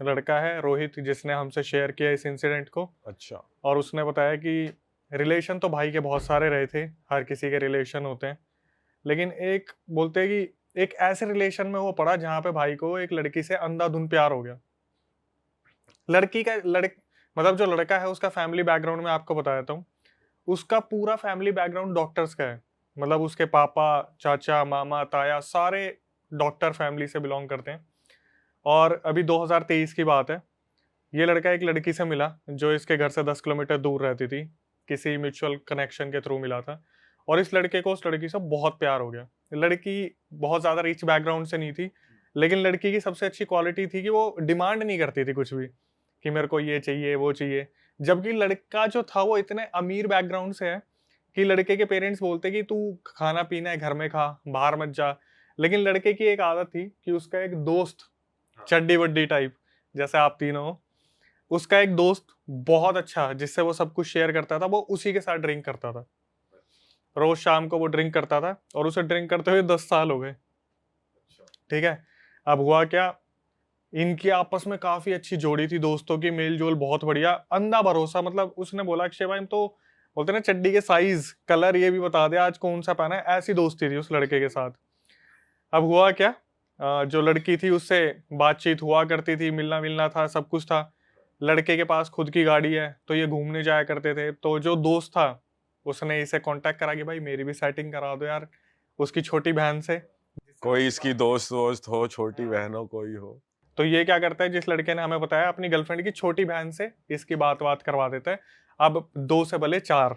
लड़का है रोहित, जिसने हमसे शेयर किया इस इंसिडेंट को। अच्छा। और उसने बताया कि रिलेशन तो भाई के बहुत सारे रहे थे, हर किसी के रिलेशन होते हैं, लेकिन एक बोलते हैं कि एक ऐसे रिलेशन में वो पड़ा जहाँ पे भाई को एक लड़की से अंधाधुंध प्यार हो गया। लड़की का लड़क मतलब जो लड़का है उसका फैमिली बैकग्राउंड में आपको बता देता हूँ। उसका पूरा फैमिली बैकग्राउंड डॉक्टर्स का है। मतलब उसके पापा, चाचा, मामा, ताया सारे डॉक्टर फैमिली से बिलोंग करते हैं। और अभी 2023 की बात है। ये लड़का एक लड़की से मिला जो इसके घर से 10 किलोमीटर दूर रहती थी। किसी म्यूचुअल कनेक्शन के थ्रू मिला था। और इस लड़के को उस लड़की से बहुत प्यार हो गया। लड़की बहुत ज़्यादा रिच बैकग्राउंड से नहीं थी, लेकिन लड़की की सबसे अच्छी क्वालिटी थी कि वो डिमांड नहीं करती थी कुछ भी, कि मेरे को ये चाहिए, वो चाहिए। जबकि लड़का जो था वो इतने अमीर बैकग्राउंड से है कि लड़के के पेरेंट्स बोलते कि तू खाना पीना है घर में खा, बाहर मत जा। लेकिन लड़के की एक आदत थी कि उसका एक दोस्त, चड्डी वड्डी टाइप, जैसे आप तीनों हो, उसका एक दोस्त बहुत अच्छा जिससे वो सब कुछ शेयर करता था, वो उसी के साथ ड्रिंक करता था। रोज शाम को वो ड्रिंक करता था और उसे ड्रिंक करते हुए 10 साल हो गए। ठीक है। अब हुआ क्या, इनकी आपस में काफी अच्छी जोड़ी थी, दोस्तों की मेल जोल बहुत बढ़िया, अंधा भरोसा। मतलब उसने बोला अक्षय भाई तो बोलते ना चड्डी के साइज, कलर ये भी बता दे आज कौन सा पहना है, ऐसी दोस्ती थी उस लड़के के साथ। अब हुआ क्या, जो लड़की थी उससे बातचीत हुआ करती थी, मिलना मिलना था, सब कुछ था। लड़के के पास खुद की गाड़ी है तो ये घूमने जाया करते थे। तो जो दोस्त था उसने इसे कांटेक्ट करा कि भाई मेरी भी सेटिंग करा दो यार उसकी छोटी बहन से। कोई इसकी दोस्त वोस्त हो, छोटी बहन हो, कोई हो। तो ये क्या करता है, जिस लड़के ने हमें बताया अपनी गर्लफ्रेंड की छोटी बहन से इसकी बात करवा देता है। अब दो से भले चार,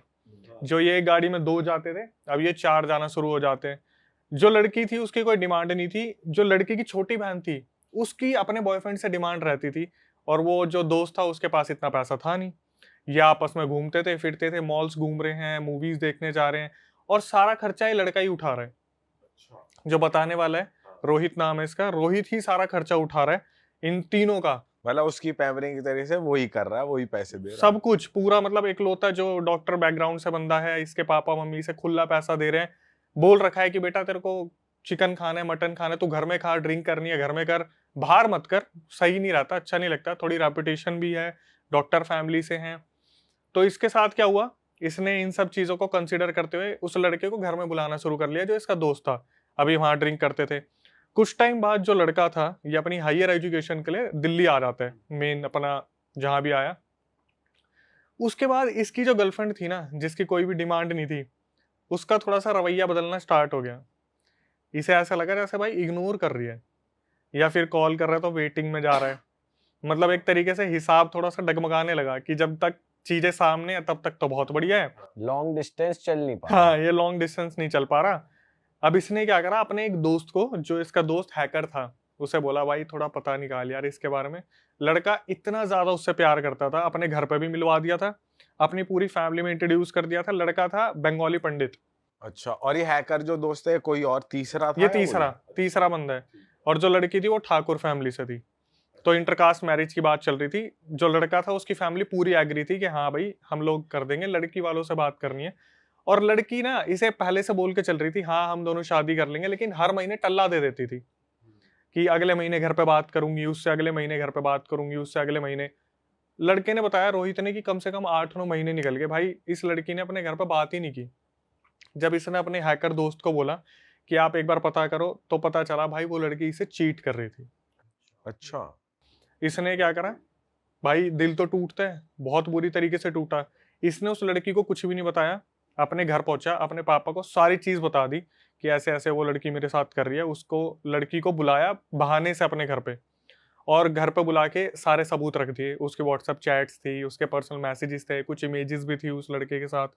जो ये एक गाड़ी में दो जाते थे अब ये चार जाना शुरू हो जाते हैं। जो लड़की थी उसकी कोई डिमांड नहीं थी, जो लड़की की छोटी बहन थी उसकी अपने बॉयफ्रेंड से डिमांड रहती थी। और वो जो दोस्त था उसके पास इतना पैसा था नहीं। ये आपस में घूमते थे फिरते थे, मॉल्स घूम रहे हैं, मूवीज देखने जा रहे हैं, और सारा खर्चा ये लड़का ही उठा रहा है। जो बताने वाला है, रोहित नाम है इसका, रोहित ही सारा खर्चा उठा रहा है इन तीनों का। मतलब उसकी पैम्परिंग की तरीके से वही कर रहा है, वही पैसे दे रहा है। सब कुछ पूरा, मतलब इकलौता जो डॉक्टर बैकग्राउंड से बंदा है, इसके पापा मम्मी से खुला पैसा दे रहे हैं। बोल रखा है कि बेटा तेरे को चिकन खाना है, मटन खाना है, तू घर में खा, ड्रिंक करनी है घर में कर, बाहर मत कर, सही नहीं रहता, अच्छा नहीं लगता, थोड़ी रेपुटेशन भी है, डॉक्टर फैमिली से हैं। तो इसके साथ क्या हुआ, इसने इन सब चीजों को कंसिडर करते हुए उस लड़के को घर में बुलाना शुरू कर लिया जो इसका दोस्त था, अभी वहां ड्रिंक करते थे। कुछ टाइम बाद जो लड़का था ये अपनी हायर एजुकेशन के लिए दिल्ली आ जाता है, मेन अपना जहां भी आया। उसके बाद इसकी जो गर्लफ्रेंड थी ना, जिसकी कोई भी डिमांड नहीं थी, उसका थोड़ा सा रवैया बदलना स्टार्ट हो गया। इसे ऐसा लगा जैसे भाई इग्नोर कर रही है, या फिर कॉल कर रहा है तो वेटिंग में जा रहा है। मतलब एक तरीके से हिसाब थोड़ा सा डगमगाने लगा कि जब तक चीजें सामने है तब तक तो बहुत बढ़िया है। लॉन्ग डिस्टेंस चल नहीं पा रहा। हाँ, ये लॉन्ग डिस्टेंस नहीं चल पा रहा। अब इसने क्या करा, अपने एक दोस्त को, जो इसका दोस्त हैकर था, उसे बोला भाई थोड़ा पता निकाल यार इसके बारे में। लड़का इतना ज्यादा उससे प्यार करता था, अपने घर पे भी मिलवा दिया था, अपनी पूरी फैमिली में इंट्रोड्यूस कर दिया था। लड़का था बंगाली पंडित। अच्छा, और ये हैकर जो दोस्त है कोई और तीसरा था ये या तीसरा वही? तीसरा बंदा है। और जो लड़की थी वो ठाकुर फैमिली से थी। तो इंटरकास्ट मैरिज की बात चल रही थी। जो लड़का था उसकी फैमिली पूरी एग्री थी कि हाँ भाई हम लोग कर देंगे, लड़की वालों से बात करनी है। और लड़की ना इसे पहले से बोल के चल रही थी हाँ हम दोनों शादी कर लेंगे, लेकिन हर महीने टल्ला दे देती थी कि अगले महीने घर पे बात करूंगी उससे, अगले महीने घर पे बात करूंगी उससे, अगले महीने। लड़के ने बताया रोहित ने कि कम से कम 8-9 महीने निकल गए भाई, इस लड़की ने अपने घर पे बात ही नहीं की। जब इसने अपने हैकर दोस्त को बोला कि आप एक बार पता करो, तो पता चला भाई वो लड़की इसे चीट कर रही थी। अच्छा। इसने क्या करा, भाई दिल तो टूटता है, बहुत बुरी तरीके से टूटा। इसने उस लड़की को कुछ भी नहीं बताया, अपने घर पहुंचा, अपने पापा को सारी चीज बता दी कि ऐसे ऐसे वो लड़की मेरे साथ कर रही है। उसको, लड़की को बुलाया बहाने से अपने घर पे, और घर पे बुला के सारे सबूत रख दिए। उसके व्हाट्सएप चैट्स थी, उसके पर्सनल मैसेजेस थे, कुछ इमेजेस भी थी उस लड़के के साथ।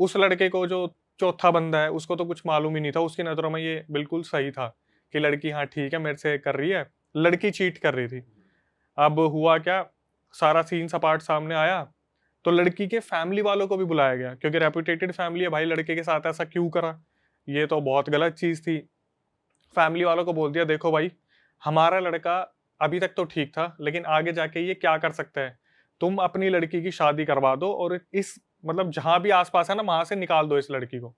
उस लड़के को, जो चौथा बंदा है, उसको तो कुछ मालूम ही नहीं था। उसकी नज़रों में ये बिल्कुल सही था कि लड़की हाँ ठीक है मेरे से कर रही है, लड़की चीट कर रही थी। अब हुआ क्या, सारा सीन सपाट सामने आया। तो लड़की के फैमिली वालों को भी बुलाया गया, क्योंकि रेपुटेटेड फैमिली है भाई, लड़के के साथ ऐसा क्यों करा, ये तो बहुत गलत चीज थी। फैमिली वालों को बोल दिया देखो भाई, हमारा लड़का अभी तक तो ठीक था, लेकिन आगे जाके ये क्या कर सकता है, तुम अपनी लड़की की शादी करवा दो, और इस मतलब जहां भी आसपास है ना वहां से निकाल दो इस लड़की को।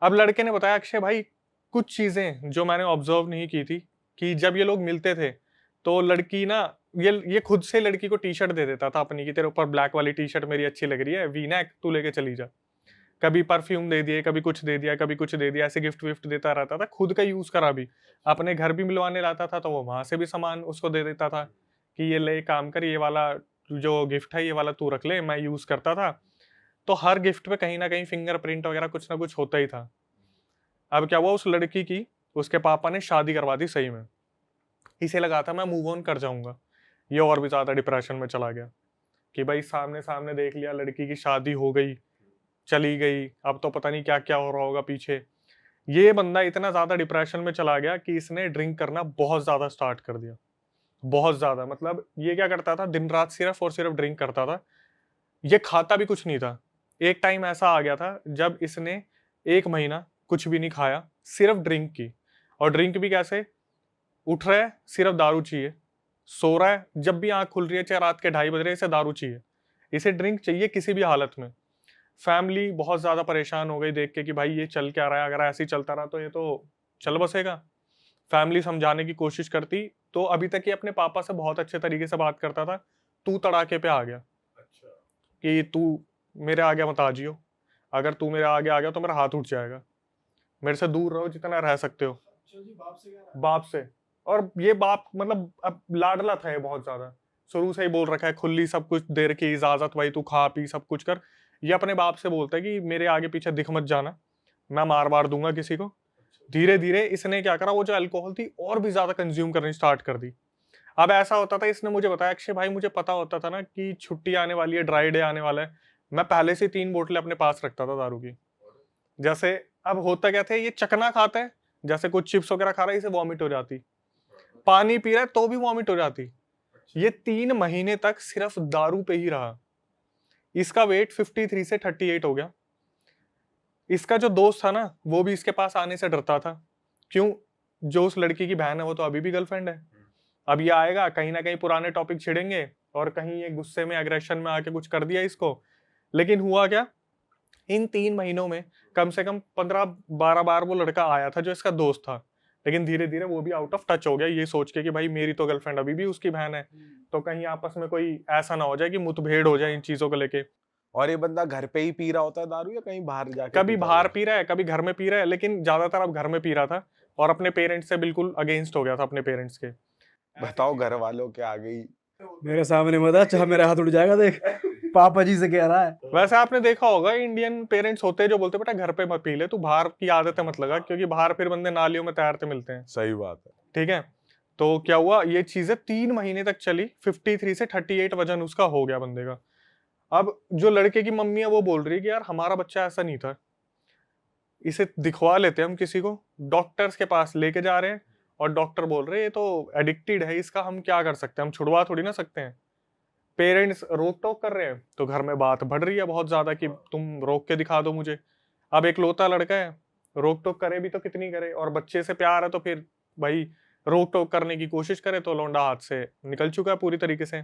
अब लड़के ने बताया अक्षय भाई, कुछ चीजें जो मैंने ऑब्जर्व नहीं की थी, कि जब ये लोग मिलते थे तो लड़की ना ये खुद से लड़की को टी शर्ट दे देता था अपनी कि तेरे ऊपर ब्लैक वाली टी शर्ट मेरी अच्छी लग रही है, वी नेक, तू लेके चली जा। कभी परफ्यूम दे दिए, कभी कुछ दे दिया, कभी कुछ दे दिया, ऐसे गिफ्ट विफ्ट देता रहता था, खुद का यूज करा भी। अपने घर भी मिलवाने लाता था तो वो वहां से भी सामान उसको दे देता था कि ये ले, काम कर, ये वाला जो गिफ्ट है ये वाला तू रख ले, मैं यूज करता था। तो हर गिफ्ट पे कहीं ना कहीं फिंगरप्रिंट वगैरह कुछ ना कुछ होता ही था। अब क्या हुआ, उस लड़की की उसके पापा ने शादी करवा दी सही में। इसे लगा था मैं मूव ऑन कर जाऊंगा, ये और भी ज्यादा डिप्रेशन में चला गया कि भाई सामने सामने देख लिया, लड़की की शादी हो गई, चली गई, अब तो पता नहीं क्या क्या हो रहा होगा पीछे। ये बंदा इतना ज्यादा डिप्रेशन में चला गया कि इसने ड्रिंक करना बहुत ज्यादा स्टार्ट कर दिया, बहुत ज्यादा। मतलब ये क्या करता था, दिन रात सिर्फ और सिर्फ ड्रिंक करता था, ये खाता भी कुछ नहीं था। एक टाइम ऐसा आ गया था जब इसने 1 महीना कुछ भी नहीं खाया, सिर्फ ड्रिंक की। और ड्रिंक भी कैसे, उठ रहा है सिर्फ दारू चाहिए, सो रहा है जब भी आंख खुल रही है चाहे रात के 2:30 बज रहे, इसे दारू चाहिए, इसे ड्रिंक चाहिए किसी भी हालत में। फैमिली बहुत ज्यादा परेशान हो गई देख के कि भाई ये चल क्या रहा है, अगर ऐसे ही चलता रहा तो ये तो चल बसेगा। फैमिली समझाने की कोशिश करती, तो अभी तक ये अपने पापा से बहुत अच्छे तरीके से बात करता था, तू तड़ाके पे आ गया कि तू मेरे आगे मत आ जियो, अगर तू मेरे आगे आ गया तो मेरा हाथ उठ जाएगा, मेरे से दूर रहो जितना रह सकते हो। बाप से। और ये बाप मतलब अब लाडला था ये बहुत ज्यादा, शुरू से ही बोल रखा है, खुली सब कुछ दे रखी इजाजत, भाई तू खा पी सब कुछ कर। ये अपने बाप से बोलता है कि मेरे आगे पीछे दिख मत जाना, मैं मार मार दूंगा किसी को। धीरे धीरे इसने क्या करा, वो जो अल्कोहल थी और भी ज्यादा कंज्यूम करनी स्टार्ट कर दी। अब ऐसा होता था, इसने मुझे बताया, अक्षय भाई मुझे पता होता था ना कि छुट्टी आने वाली है, ड्राई डे आने वाला है, मैं पहले से 3 बोतलें अपने पास रखता था दारू की। जैसे अब होता क्या था, ये चकना खाता है, जैसे कुछ चिप्स वगैरह खा रहा है, इसे वॉमिट हो जाती, पानी पी रहा है तो भी वॉमिट हो जाती। ये 3 महीने तक सिर्फ दारू पे ही रहा। इसका वेट 53 से 38 हो गया। इसका जो दोस्त था ना, वो भी इसके पास आने से डरता था। क्यों? जो उस लड़की की बहन है वो तो अभी भी गर्लफ्रेंड है। अब ये आएगा, कहीं ना कहीं पुराने टॉपिक छिड़ेंगे और कहीं ये गुस्से में एग्रेशन में आके कुछ कर दिया इसको। लेकिन हुआ क्या, इन 3 महीनों में कम से कम 15-12 बार वो लड़का आया था जो इसका दोस्त था। लेकिन धीरे धीरे वो भी आउट ऑफ टच हो गया, ये सोच के कि भाई मेरी तो गर्लफ्रेंड अभी भी उसकी बहन है, तो कहीं आपस में कोई ऐसा ना हो जाए कि मुठभेड़ हो जाए इन चीजों को लेके। और ये बंदा घर पे ही पी रहा होता है दारू या कहीं बाहर जाके कभी पीता बाहर होगा? पी रहा है, कभी घर में पी रहा है, लेकिन ज्यादातर अब घर में पी रहा था और अपने पेरेंट्स से बिल्कुल अगेंस्ट हो गया था, अपने पेरेंट्स के। बताओ घर वालों के आ गई। मेरे सामने मत आ, चाहे मेरा हाथ उठ जाएगा देख, पापा जी से कह रहा है। वैसे आपने देखा होगा, इंडियन पेरेंट्स होते हैं जो बोलते हैं बेटा घर पे मत पी ले, तू बाहर की आदतें मत लगा, क्योंकि बाहर फिर बंदे नालियों में तैरते मिलते हैं। सही बात है। ठीक है, तो क्या हुआ, ये चीजें 3 महीने तक चली, 53 से 38 वजन उसका हो गया बंदे का। अब जो लड़के की मम्मी है वो बोल रही है कि यार हमारा बच्चा ऐसा नहीं था, इसे दिखवा लेते हैं हम किसी को। डॉक्टर्स के पास लेके जा रहे हैं और डॉक्टर बोल रहे हैं ये तो एडिक्टेड है, इसका हम क्या कर सकते हैं, हम छुड़वा थोड़ी ना सकते हैं। पेरेंट्स रोक टोक कर रहे हैं तो घर में बात बढ़ रही है बहुत ज्यादा कि तुम रोक के दिखा दो मुझे। अब एक लौता लड़का है, रोक टोक करे भी तो कितनी करे, और बच्चे से प्यार है तो फिर भाई रोक टोक करने की कोशिश करे तो लौंडा हाथ से निकल चुका है पूरी तरीके से।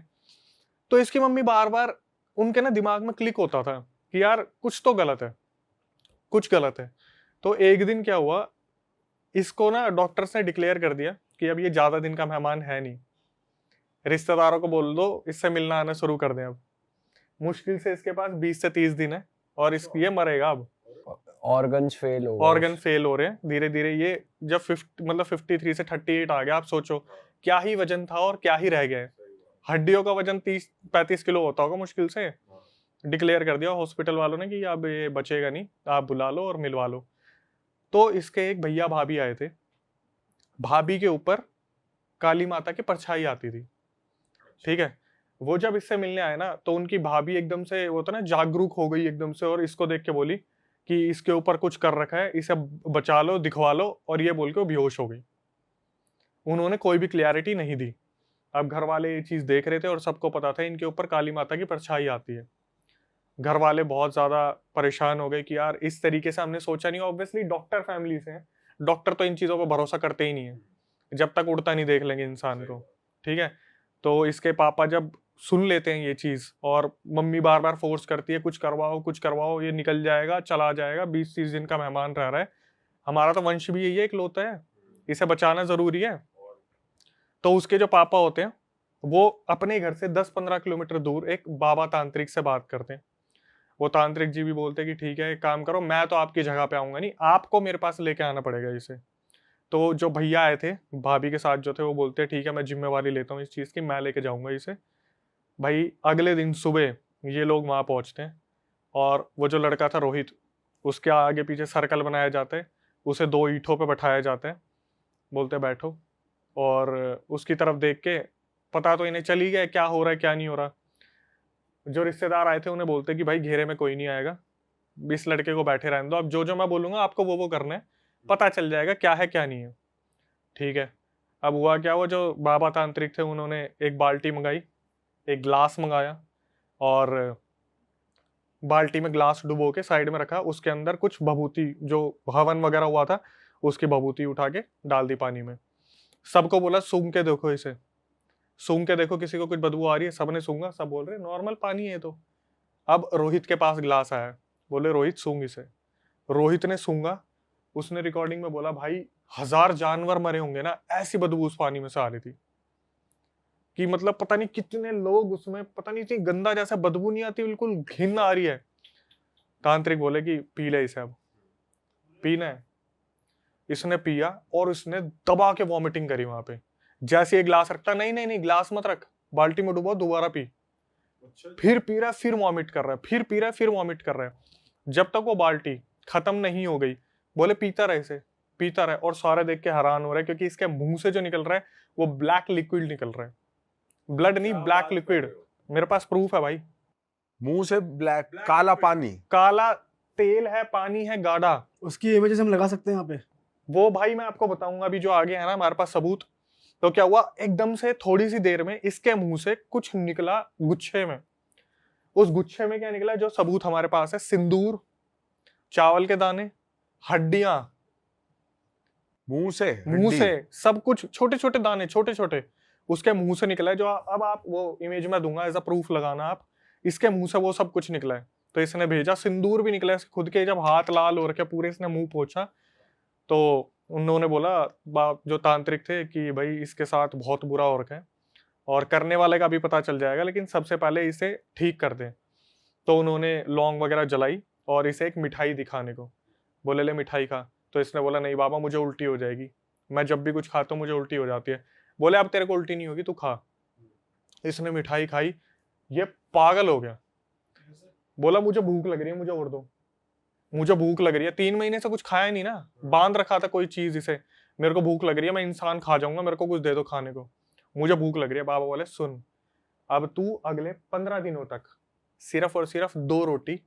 तो इसकी मम्मी बार बार, उनके ना दिमाग में क्लिक होता था कि यार कुछ तो गलत है, कुछ गलत है। तो एक दिन क्या हुआ, इसको ना डॉक्टर्स ने डिक्लेयर कर दिया कि अब ये ज्यादा दिन का मेहमान है नहीं, रिश्तेदारों को बोल दो इससे मिलना आना शुरू कर दें। अब मुश्किल से इसके पास 20 से 30 दिन है और ये मरेगा अब। ऑर्गन्स फेल हो गए ऑर्गन फेल हो रहे हैं धीरे धीरे। ये जब 53 से 38 आ गया, आप सोचो क्या ही वजन था और क्या ही रह गया है। हड्डियों का वजन 30-35 किलो होता होगा मुश्किल से। डिक्लेयर कर दिया हॉस्पिटल वालों ने कि अब ये बचेगा नहीं, आप बुला लो और मिलवा लो। तो इसके एक भैया भाभी आए थे, भाभी के ऊपर काली माता की परछाई आती थी। ठीक है, वो जब इससे मिलने आए ना तो उनकी भाभी एकदम से, वो था ना, जागरूक हो गई एकदम से, और इसको देख के बोली कि इसके ऊपर कुछ कर रखा है, इसे बचा लो, दिखवा लो, और ये बोल के वो बेहोश हो गई। उन्होंने कोई भी क्लियरिटी नहीं दी। अब घर वाले ये चीज देख रहे थे और सबको पता था इनके ऊपर काली माता की परछाई आती है। घर वाले बहुत ज्यादा परेशान हो गए कि यार इस तरीके से हमने सोचा नहीं। ऑब्वियसली डॉक्टर फैमिली से हैं, डॉक्टर तो इन चीजों पर भरोसा करते ही नहीं है जब तक उड़ता नहीं देख लेंगे इंसान को। ठीक है, तो इसके पापा जब सुन लेते हैं ये चीज और मम्मी बार बार फोर्स करती है कुछ करवाओ कुछ करवाओ, ये निकल जाएगा चला जाएगा, 20-30 दिन का मेहमान रह रहा है, हमारा तो वंश भी यही है, इकलौता है, इसे बचाना जरूरी है। तो उसके जो पापा होते हैं वो अपने घर से 10-15 किलोमीटर दूर एक बाबा तांत्रिक से बात करते हैं। वो तांत्रिक जी भी बोलते हैं कि ठीक है, एक काम करो, मैं तो आपकी जगह पे आऊंगा नहीं, आपको मेरे पास लेके आना पड़ेगा इसे। तो जो भैया आए थे भाभी के साथ जो थे, वो बोलते हैं ठीक है, मैं जिम्मेवारी लेता हूँ इस चीज़ की, मैं लेके जाऊंगा इसे। भाई अगले दिन सुबह ये लोग वहाँ पहुँचते हैं, और वो जो लड़का था रोहित, उसके आगे पीछे सर्कल बनाया जाता है, उसे 2 ईंटों पे बैठाया जाता है, बोलते हैं बैठो, और उसकी तरफ देख के पता तो इन्हें चल ही गया क्या हो रहा है क्या नहीं हो रहा। जो रिश्तेदार आए थे उन्हें बोलते कि भाई घेरे में कोई नहीं आएगा, इस लड़के को बैठे रहने दो, अब जो जो मैं बोलूंगा आपको वो करना है, पता चल जाएगा क्या है क्या नहीं है। ठीक है। अब हुआ क्या, वो जो बाबा तांत्रिक थे उन्होंने एक बाल्टी मंगाई, एक ग्लास मंगाया, और बाल्टी में ग्लास डुबो के साइड में रखा, उसके अंदर कुछ भभूति जो हवन वगैरह हुआ था उसकी भभूति उठा के डाल दी पानी में। सबको बोला सूंघ के देखो इसे, सूंघ के देखो किसी को कुछ बदबू आ रही है, सबने सूंघा, सब बोल रहे नॉर्मल पानी है तो। अब रोहित के पास ग्लास आया, बोले रोहित सूंघ इसे। रोहित ने सूंघा, उसने रिकॉर्डिंग में बोला भाई 1000 जानवर मरे होंगे ना, ऐसी बदबू उस पानी में से आ रही थी कि मतलब पता नहीं कितने लोग उसमें, पता नहीं इतनी गंदा, जैसा बदबू नहीं आती, बिल्कुल घिन आ रही है। तांत्रिक बोले कि पी ले इसे, अब पीना है। इसने पिया और उसने दबा के वॉमिटिंग करी वहां पे। जैसे ये ग्लास रखता, नहीं नहीं नहीं ग्लास मत रख, बाल्टी में डुबो, दोबारा पी। फिर पी रहा है, फिर वॉमिट कर रहा है, फिर पी रहा है, फिर वॉमिट कर रहा है, जब तक वो बाल्टी खत्म नहीं हो गई। बोले पीता रहे इसे, पीता रहे, और सारे देख के हैरान हो रहे हैं क्योंकि इसके मुंह से जो निकल रहा है वो ब्लैक लिक्विड निकल रहा है, ब्लड नहीं, ब्लैक लिक्विड। मेरे पास प्रूफ है भाई, मुंह से ब्लैक काला पानी, काला तेल है, पानी है गाढ़ा। उसकी इमेजेस हम लगा सकते हैं यहाँ पे। वो भाई मैं आपको बताऊंगा अभी, जो आगे है ना हमारे पास सबूत। तो क्या हुआ, एकदम से थोड़ी सी देर में इसके मुंह से कुछ निकला गुच्छे में। उस गुच्छे में क्या निकला, जो सबूत हमारे पास है, सिंदूर, चावल के दाने, हड्डियां, मुंह से मुंह हड्डी। से सब कुछ, छोटे छोटे दाने, छोटे छोटे उसके मुंह से निकला है। जो अब आप वो इमेज में दूंगा एज अ प्रूफ लगाना आप, इसके मुंह से वो सब कुछ निकला है। तो इसने भेजा, सिंदूर भी निकला है खुद के, जब हाथ लाल हो रखे पूरे, इसने मुंह पोंछा तो उन्होंने बोला जो तांत्रिक थे कि भाई इसके साथ बहुत बुरा हो रखा है, और करने वाले का भी पता चल जाएगा, लेकिन सबसे पहले इसे ठीक कर दें। तो उन्होंने लौंग वगैरह जलाई और इसे एक मिठाई दिखाने को बोले, ले मिठाई खा। तो इसने बोला नहीं बाबा मुझे उल्टी हो जाएगी, मैं जब भी कुछ खाता हूँ मुझे उल्टी हो जाती है। बोले अब तेरे को उल्टी नहीं होगी, तू खा। इसने मिठाई खाई, ये पागल हो गया, बोला मुझे भूख लग रही है, मुझे और दो, मुझे भूख लग रही है। 3 महीने से कुछ खाया नहीं ना, बांध रखा था कोई चीज इसे, मेरे को भूख लग रही है, मैं इंसान खा जाऊंगा, मेरे को कुछ दे दो खाने को, मुझे भूख लग रही है। बाबा बोले सुन, अब तू अगले 15 दिनों तक सिर्फ और सिर्फ 2 रोटी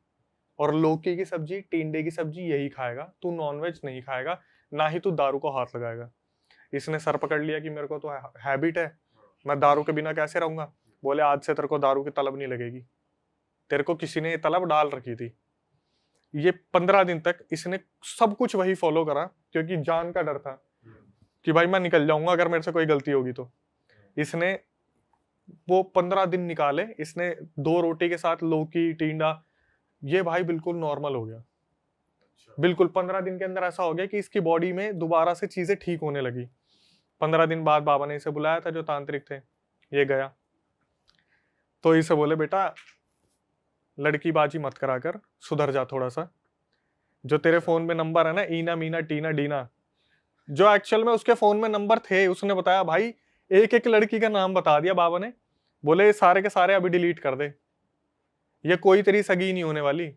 और लौकी की सब्जी, टिंडे की सब्जी यही खाएगा, तू नॉनवेज नहीं खाएगा, ना ही तू दारू को हाथ लगाएगा। इसने सर पकड़ लिया कि मेरे को तो हैबिट है, मैं दारू के बिना कैसे रहूंगा। बोले आज से तेरे को दारू की तलब नहीं लगेगी, तेरे को किसी ने ये तलब डाल रखी थी। ये 15 दिन तक इसने सब कुछ वही फॉलो करा, क्योंकि जान का डर था कि भाई मैं निकल जाऊंगा अगर मेरे से कोई गलती होगी तो। इसने वो 15 दिन निकाले, इसने 2 रोटी के साथ लौकी, टिंडा, ये भाई बिल्कुल नॉर्मल हो गया। बिल्कुल 15 दिन के अंदर ऐसा हो गया कि इसकी बॉडी में दोबारा से चीजें ठीक होने लगी। 15 दिन बाद बाबा ने इसे बुलाया था, जो तांत्रिक थे, ये गया तो इसे बोले बेटा लड़की बाजी मत करा कर, सुधर जा थोड़ा सा। जो तेरे फोन में नंबर है ना, ईना मीना टीना डीना, जो एक्चुअल में उसके फोन में नंबर थे, उसने बताया भाई एक एक लड़की का नाम बता दिया बाबा ने। बोले ये सारे के सारे अभी डिलीट कर दे, ये कोई तेरी सगी नहीं होने वाली,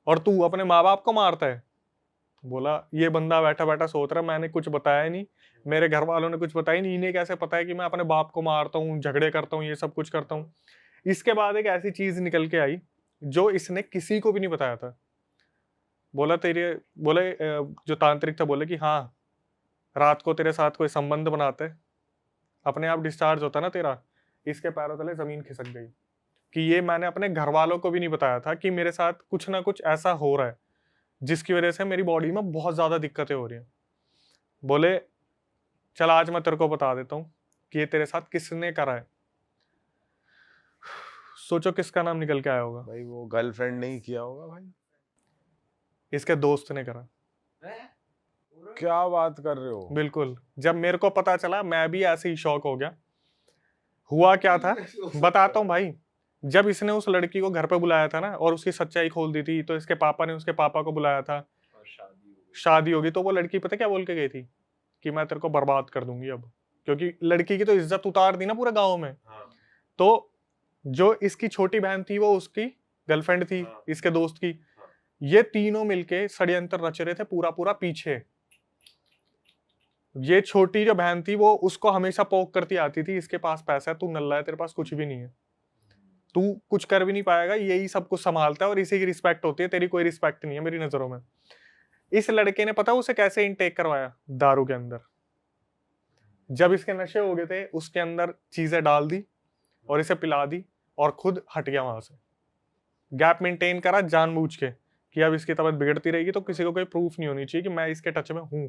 और तू अपने माँ बाप को मारता है। बोला ये बंदा बैठा बैठा सोच रहा मैंने कुछ बताया नहीं, मेरे घर वालों ने कुछ बताया नहीं, इन्हें कैसे पता है कि मैं अपने बाप को मारता हूँ, झगड़े करता हूँ, ये सब कुछ करता हूँ। इसके बाद एक ऐसी चीज निकल के आई जो इसने किसी को भी नहीं बताया था। बोला बोले जो तांत्रिक था बोले कि हाँ रात को तेरे साथ कोई संबंध बनाते, अपने आप डिस्चार्ज होता ना तेरा। इसके पैरों तले जमीन खिसक गई कि ये मैंने अपने घर वालों को भी नहीं बताया था कि मेरे साथ कुछ ना कुछ ऐसा हो रहा है जिसकी वजह से मेरी बॉडी में बहुत ज्यादा दिक्कतें हो रही हैं। बोले चल आज मैं तेरे को बता देता हूँ कि ये तेरे साथ किसने करा है। सोचो किसका नाम निकल के आया होगा। भाई वो गर्लफ्रेंड नहीं किया होगा भाई, इसके दोस्त ने करा। क्या बात कर रहे हो। बिल्कुल, जब मेरे को पता चला मैं भी ऐसे ही शॉक हो गया। हुआ क्या था बताता हूँ भाई। जब इसने उस लड़की को घर पे बुलाया था ना और उसकी सच्चाई खोल दी थी, तो इसके पापा ने उसके पापा को बुलाया था, शादी होगी, तो वो लड़की पता क्या बोल के गई थी कि मैं तेरे को बर्बाद कर दूंगी अब, क्योंकि लड़की की तो इज्जत उतार दी ना पूरे गांव में। तो जो इसकी छोटी बहन थी वो उसकी गर्लफ्रेंड थी, इसके दोस्त की। ये तीनों मिलके षड्यंत्र रच रहे थे पूरा पूरा पीछे। ये छोटी जो बहन थी वो उसको हमेशा पोक करती आती थी, इसके पास पैसा है, तू नल्ला है, तेरे पास कुछ भी नहीं है, तू कुछ कर भी नहीं पाएगा, यही सब कुछ संभालता है और इसी की रिस्पेक्ट होती है, तेरी कोई रिस्पेक्ट नहीं है मेरी नजरों में। इस लड़के ने पता उसे कैसे इनटेक करवाया, दारू के अंदर। जब इसके नशे हो गए थे उसके अंदर चीजें डाल दी और इसे पिला दी और खुद हट गया वहां से। गैप मेंटेन करा जानबूझ के कि अब इसकी तबीयत बिगड़ती रहेगी तो किसी को कोई प्रूफ नहीं होनी चाहिए कि मैं इसके टच में हूं।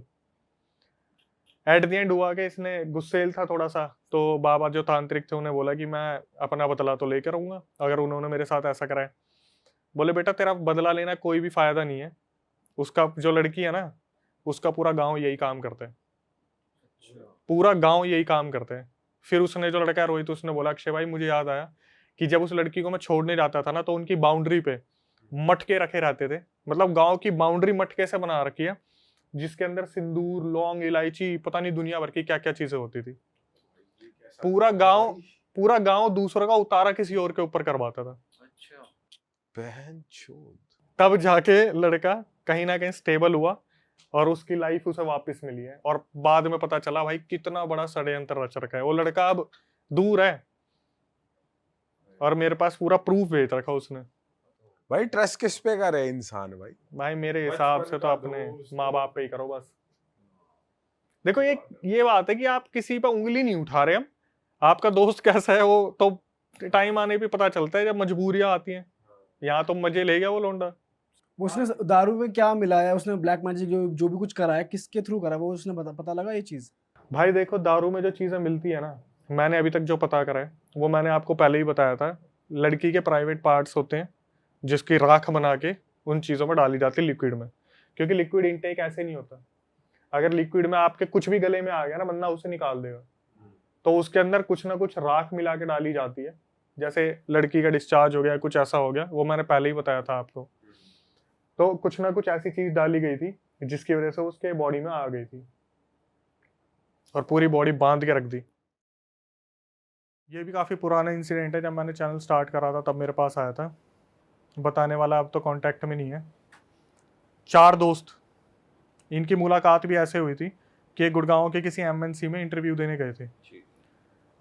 एट द एंड हुआ कि इसने गुस्सेल था थोड़ा सा, तो बाबा जो तांत्रिक थे उन्हें बोला कि मैं अपना बदला तो लेकर आऊंगा अगर उन्होंने मेरे साथ ऐसा करा है। बोले बेटा तेरा बदला लेना कोई भी फायदा नहीं है, उसका जो लड़की है ना उसका पूरा गांव यही काम करता है, पूरा गांव यही काम करते हैं। फिर उसने जो लड़का है रोहित, उसने बोला अक्षय भाई मुझे याद आया कि जब उस लड़की को मैं छोड़ने जाता था ना तो उनकी बाउंड्री पे मटके रखे रहते थे, मतलब गांव की बाउंड्री मटके से बना रखी है जिसके अंदर सिंदूर, लौंग, इलायची, पता नहीं दुनिया भर की क्या क्या चीजें होती थी। पूरा गांव दूसरों का उतारा किसी और के ऊपर करवाता था। बहन चोद। तब जाके लड़का कहीं ना कहीं स्टेबल हुआ और उसकी लाइफ उसे वापस मिली है। और बाद में पता चला भाई कितना बड़ा षड्यंत्र रच रखा है। वो लड़का अब दूर है और मेरे पास पूरा प्रूफ भेज रखा उसने। भाई ट्रस्ट किस पे करे इंसान भाई? भाई मेरे हिसाब से तो अपने माँ बाप पे ही करो बस। देखो ये बात है कि आप किसी पे उंगली नहीं उठा रहे, हम आपका दोस्त कैसा है वो तो टाइम आने पे पता चलता है, जब मजबूरियां आती हैं। यहाँ तो मजे ले गया वो लोंडा। उसने दारू में क्या मिलाया, उसने ब्लैक मैजिक जो भी कुछ करा है किसके थ्रू करा वो उसने पता लगा ये चीज? भाई देखो दारू में जो चीजें मिलती है ना, मैंने अभी तक जो पता करा है वो मैंने आपको पहले ही बताया था। लड़की के प्राइवेट पार्ट्स होते हैं जिसकी राख बना के उन चीजों में डाली जाती है लिक्विड में, क्योंकि लिक्विड इनटेक ऐसे नहीं होता। अगर लिक्विड में आपके कुछ भी गले में आ गया ना बंदा उसे निकाल देगा, तो उसके अंदर कुछ ना कुछ राख मिला के डाली जाती है। जैसे लड़की का डिस्चार्ज हो गया, कुछ ऐसा हो गया, वो मैंने पहले ही बताया था आपको। तो कुछ ना कुछ ऐसी चीज डाली गई थी जिसकी वजह से उसके बॉडी में आ गई थी और पूरी बॉडी बांध के रख दी। ये भी काफ़ी पुराना इंसिडेंट है। जब मैंने चैनल स्टार्ट करा था तब मेरे पास आया था, बताने वाला अब तो कांटेक्ट में नहीं है। 4 दोस्त, इनकी मुलाकात भी ऐसे हुई थी कि गुड़गांव के किसी एमएनसी में इंटरव्यू देने गए थे।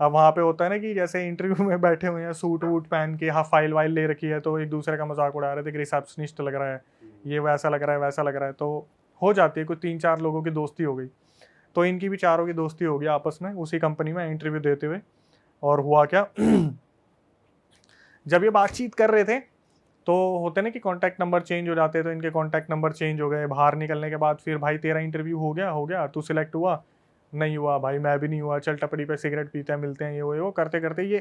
अब वहाँ पे होता है ना कि जैसे इंटरव्यू में बैठे हुए हैं सूट वूट पहन के, हाँ फाइल वाइल ले रखी है, तो एक दूसरे का मजाक उड़ा रहे थे कि रिसेप्शनिस्ट लग रहा है, ये वैसा लग रहा है, वैसा लग रहा है। तो हो जाती है, कुछ 3-4 लोगों की दोस्ती हो गई। तो इनकी भी चारों की दोस्ती हो गई आपस में उसी कंपनी में इंटरव्यू देते हुए। और हुआ क्या जब ये बातचीत कर रहे थे तो होते ना कि कॉन्टैक्ट नंबर चेंज हो जाते हैं, तो इनके कॉन्टैक्ट नंबर चेंज हो गए। बाहर निकलने के बाद फिर भाई तेरा इंटरव्यू हो गया, तू सिलेक्ट हुआ? नहीं हुआ भाई, मैं भी नहीं हुआ, चल टपड़ी पे सिगरेट पीते हैं, मिलते हैं, ये वो करते करते ये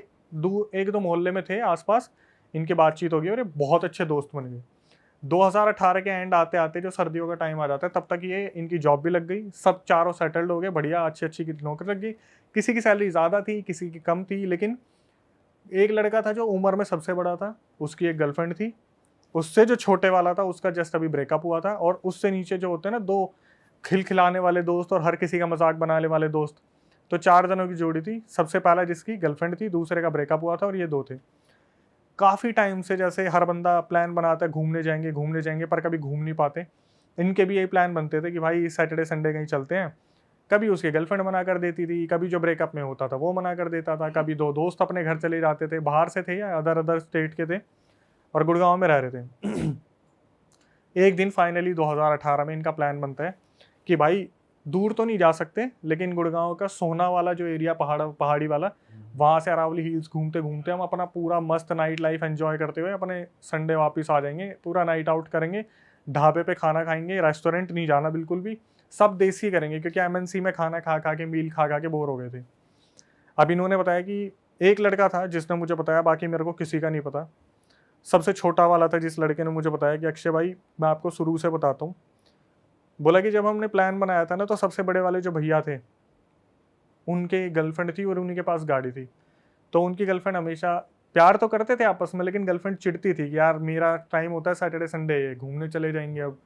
1-2 मोहल्ले में थे आसपास, इनकी बातचीत हो गई और ये बहुत अच्छे दोस्त बन गए। 2018 के एंड आते आते जो सर्दियों का टाइम आ जाता है तब तक ये इनकी जॉब भी लग गई, सब चारों सेटल्ड हो गए, बढ़िया अच्छी की नौकरी लग गई। किसी की सैलरी ज़्यादा थी, किसी की कम थी, लेकिन एक लड़का था जो उम्र में सबसे बड़ा था, उसकी एक गर्लफ्रेंड थी, उससे जो छोटे वाला था उसका जस्ट अभी ब्रेकअप हुआ था, और उससे नीचे जो होते हैं ना 2 खिलखिलाने वाले दोस्त और हर किसी का मजाक बनाने वाले दोस्त, तो 4 जनों की जोड़ी थी। सबसे पहला जिसकी गर्लफ्रेंड थी, दूसरे का ब्रेकअप हुआ था और ये 2 थे। काफ़ी टाइम से जैसे हर बंदा प्लान बनाता है घूमने जाएंगे, पर कभी घूम नहीं पाते। इनके भी यही प्लान बनते थे कि भाई सैटरडे संडे कहीं चलते हैं। कभी उसकी गर्लफ्रेंड मना कर देती थी, कभी जो ब्रेकअप में होता था वो मना कर देता था, कभी 2 दोस्त अपने घर चले जाते थे, बाहर से थे या अदर स्टेट के थे और गुड़गांव में रह रहे थे। एक दिन फाइनली 2018 में इनका प्लान बनता है कि भाई दूर तो नहीं जा सकते, लेकिन गुड़गांव का सोना वाला जो एरिया पहाड़ी वाला, वहाँ से अरावली हिल्स घूमते घूमते हम अपना पूरा मस्त नाइट लाइफ एंजॉय करते हुए अपने संडे वापस आ जाएंगे। पूरा नाइट आउट करेंगे, ढाबे पे खाना खाएंगे, रेस्टोरेंट नहीं जाना बिल्कुल भी, सब देसी करेंगे, क्योंकि एमएनसी में खाना खा खा के, मील खा खा के बोर हो गए थे। अब इन्होंने बताया कि एक लड़का था जिसने मुझे बताया, बाकी मेरे को किसी का नहीं पता। सबसे छोटा वाला था जिस लड़के ने मुझे बताया कि अक्षय भाई मैं आपको शुरू से बताता हूँ। बोला कि जब हमने प्लान बनाया था ना तो सबसे बड़े वाले जो भैया थे उनके गर्लफ्रेंड थी और उन्हीं के पास गाड़ी थी। तो उनकी गर्लफ्रेंड हमेशा प्यार तो करते थे आपस में, लेकिन गर्लफ्रेंड चिढ़ती थी कि यार मेरा टाइम होता है सैटरडे संडे, घूमने चले जाएंगे अब।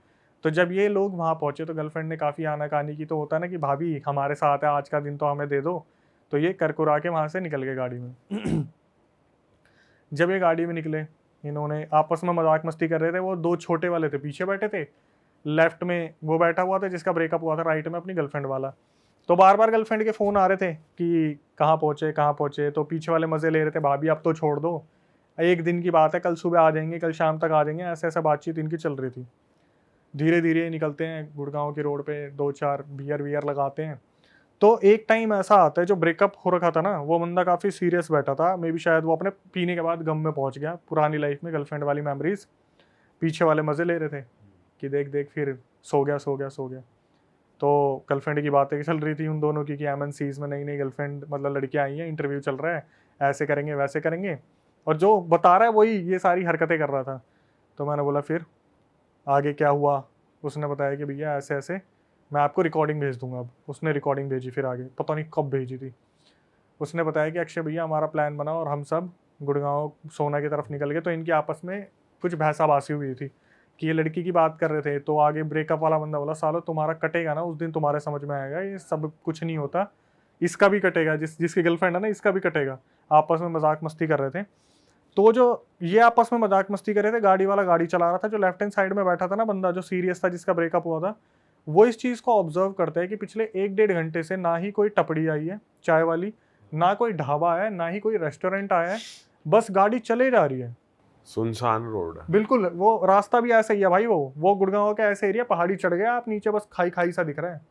तो जब ये लोग वहाँ पहुंचे तो गर्लफ्रेंड ने काफ़ी आनाकानी की, तो होता है ना कि भाभी हमारे साथ है, आज का दिन तो हमें दे दो। तो ये करकुरा के वहाँ से निकल गए गाड़ी में। जब ये गाड़ी में निकले, इन्होंने आपस में मजाक मस्ती कर रहे थे। वो दो छोटे वाले थे पीछे बैठे थे, लेफ्ट में वो बैठा हुआ था जिसका ब्रेकअप हुआ था, राइट में अपनी गर्लफ्रेंड वाला। तो बार बार गर्लफ्रेंड के फ़ोन आ रहे थे कि कहाँ पहुँचे कहाँ पहुँचे। तो पीछे वाले मज़े ले रहे थे, भाभी अब तो छोड़ दो, एक दिन की बात है, कल सुबह आ जाएंगे, कल शाम तक आ जाएंगे, ऐसे ऐसा बातचीत इनकी चल रही थी। धीरे धीरे निकलते हैं गुड़गांव की रोड पे, 2-4 बियर वियर लगाते हैं। तो एक टाइम ऐसा आता है, जो ब्रेकअप हो रखा था ना, वो बंदा काफ़ी सीरियस बैठा था, मे बी शायद वो अपने पीने के बाद गम में पहुंच गया, पुरानी लाइफ में गर्लफ्रेंड वाली मेमोरीज। पीछे वाले मज़े ले रहे थे कि देख देख फिर सो गया सो गया सो गया। तो गर्लफ्रेंड की बातें चल रही थी उन दोनों की कि MNCs में नई नई गर्लफ्रेंड मतलब लड़कियां आई हैं, इंटरव्यू चल रहा है, ऐसे करेंगे वैसे करेंगे, और जो बता रहा है वही ये सारी हरकतें कर रहा था। तो मैंने बोला फिर आगे क्या हुआ? उसने बताया कि भैया ऐसे ऐसे, मैं आपको रिकॉर्डिंग भेज दूंगा। अब उसने रिकॉर्डिंग भेजी, फिर आगे पता नहीं कब भेजी थी। उसने बताया कि अक्षय भैया हमारा प्लान बना और हम सब गुड़गांव सोना की तरफ निकल गए। तो इनकी आपस में कुछ बहसाबासी हुई थी कि ये लड़की की बात कर रहे थे। तो आगे ब्रेकअप वाला बंदा बोला सालो तुम्हारा कटेगा ना उस दिन, तुम्हारे समझ में आएगा, ये सब कुछ नहीं होता, इसका भी कटेगा, जिसकी गर्लफ्रेंड है ना इसका भी कटेगा। आपस में मजाक मस्ती कर रहे थे। तो जो ये आपस में मजाक मस्ती कर रहे थे, गाड़ी वाला गाड़ी चला रहा था, जो लेफ्ट हैंड साइड में बैठा था ना बंदा, जो सीरियस था, जिसका ब्रेकअप हुआ था, वो इस चीज़ को ऑब्जर्व करते हैं कि पिछले 1-1.5 घंटे से ना ही कोई टपड़ी आई है चाय वाली, ना कोई ढाबा है, ना ही कोई रेस्टोरेंट आया है, बस गाड़ी चले जा रही है। सुनसान रोड है। बिल्कुल, वो रास्ता भी ऐसा ही है भाई, वो गुड़गांव का ऐसे एरिया, पहाड़ी चढ़ गया आप, नीचे बस खाई खाई सा दिख रहा है।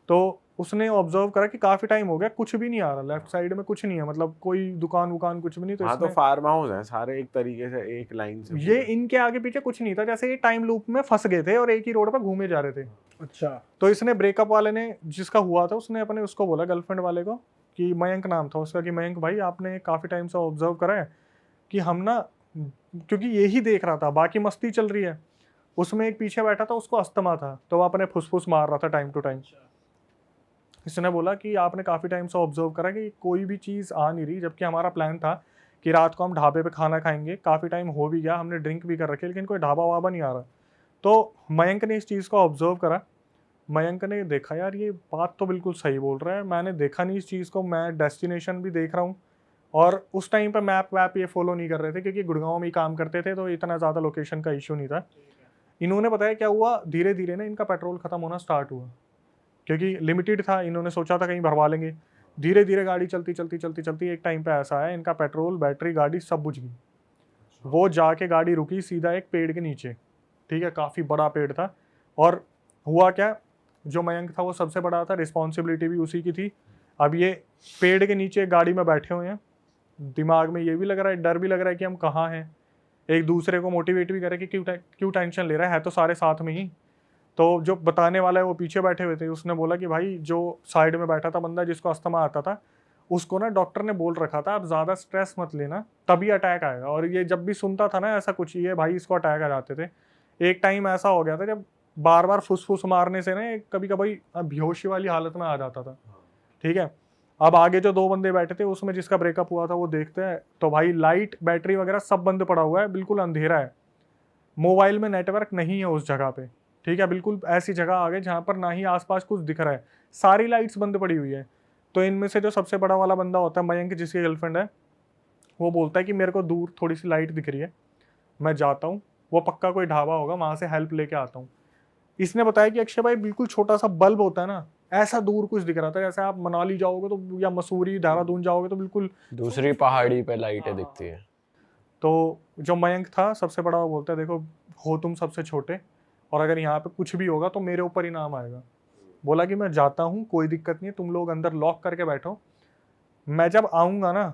तो उसने ऑब्जर्व करा कि काफी टाइम हो गया कुछ भी नहीं आ रहा, लेफ्ट साइड में कुछ नहीं है, मतलब कोई दुकान वुकान कुछ भी नहीं। तो हाँ, तो इसने फार्म हाउस है सारे एक तरीके से, एक लाइन से ये इनके आगे पीछे कुछ नहीं था, जैसे ये टाइम लूप में फंस गए थे और एक ही रोड पर घूमे जा रहे थे। अच्छा। तो इसने ब्रेकअप वाले ने, जिसका हुआ था, उसने अपने उसको बोला गर्लफ्रेंड वाले को, कि मयंक नाम था उसका, कि मयंक भाई आपने काफ़ी टाइम से ऑब्जर्व करा है कि हम ना, क्योंकि यही देख रहा था बाकी मस्ती चल रही है, उसमें एक पीछे बैठा था उसको अस्थमा था, तो वो अपने फुसफुस मार रहा था टाइम टू टाइम। इसने बोला कि आपने काफ़ी टाइम से ऑब्जर्व करा कि कोई भी चीज़ आ नहीं रही, जबकि हमारा प्लान था कि रात को हम ढाबे पे खाना खाएंगे, काफ़ी टाइम हो भी गया, हमने ड्रिंक भी कर रखी, लेकिन कोई ढाबा वाबा नहीं आ रहा। तो मयंक ने इस चीज़ को ऑब्जर्व करा। मयंक ने देखा यार ये बात तो बिल्कुल सही बोल रहा है, मैंने देखा नहीं इस चीज़ को, मैं डेस्टिनेशन भी देख रहा हूँ, और उस टाइम पे मैप वैप ये फॉलो नहीं कर रहे थे, क्योंकि गुड़गांव में ही काम करते थे, तो इतना ज़्यादा लोकेशन का इशू नहीं था। इन्होंने बताया क्या हुआ, धीरे धीरे ना इनका पेट्रोल ख़त्म होना स्टार्ट हुआ, क्योंकि लिमिटेड था, इन्होंने सोचा था कहीं भरवा लेंगे। धीरे धीरे गाड़ी चलती चलती चलती चलती एक टाइम पे ऐसा आया, इनका पेट्रोल, बैटरी, गाड़ी सब बुझ गई। वो जाके गाड़ी रुकी सीधा एक पेड़ के नीचे, ठीक है, काफ़ी बड़ा पेड़ था। और हुआ क्या, जो मयंक था वो सबसे बड़ा था, रिस्पॉन्सिबिलिटी भी उसी की थी। अब ये पेड़ के नीचे गाड़ी में बैठे हुए हैं, दिमाग में ये भी लग रहा है, डर भी लग रहा है कि हम कहाँ हैं, एक दूसरे को मोटिवेट भी करें कि क्यों टेंशन ले रहा है तो सारे साथ में ही। तो जो बताने वाला है वो पीछे बैठे हुए थे, उसने बोला कि भाई जो साइड में बैठा था बंदा जिसको अस्थमा आता था, उसको ना डॉक्टर ने बोल रखा था आप ज़्यादा स्ट्रेस मत लेना, तभी अटैक आएगा। और ये जब भी सुनता था ना ऐसा कुछ, ये भाई इसको अटैक आ जाते थे। एक टाइम ऐसा हो गया था जब बार बार फुसफुस मारने से ना कभी कभी बेहोशी वाली हालत में आ जाता था, ठीक है। अब आगे जो 2 बंदे बैठे थे उसमें जिसका ब्रेकअप हुआ था वो देखते हैं तो भाई लाइट, बैटरी वगैरह सब बंद पड़ा हुआ है, बिल्कुल अंधेरा है, मोबाइल में नेटवर्क नहीं है उस जगह पे, ठीक है। बिल्कुल ऐसी जगह आ गए जहाँ पर ना ही आसपास कुछ दिख रहा है, सारी लाइट्स बंद पड़ी हुई है। तो इनमें से जो सबसे बड़ा वाला बंदा होता है मयंक, जिसकी गर्लफ्रेंड है, वो बोलता है कि मेरे को दूर थोड़ी सी लाइट दिख रही है, मैं जाता हूँ, वो पक्का कोई ढाबा होगा, वहाँ से हेल्प लेके आता हूँ। इसने बताया कि अक्षय भाई बिल्कुल छोटा सा बल्ब होता है ना, ऐसा दूर कुछ दिख रहा था, जैसे आप मनाली जाओगे तो, या मसूरी देहरादून जाओगे तो बिल्कुल दूसरी पहाड़ी पे लाइटें दिखती है। तो जो मयंक था सबसे बड़ा, वो बोलता है देखो हो तुम सबसे छोटे, और अगर यहाँ पे कुछ भी होगा तो मेरे ऊपर ही नाम आएगा। बोला कि मैं जाता हूँ, कोई दिक्कत नहीं है, तुम लोग अंदर लॉक करके बैठो, मैं जब आऊँगा ना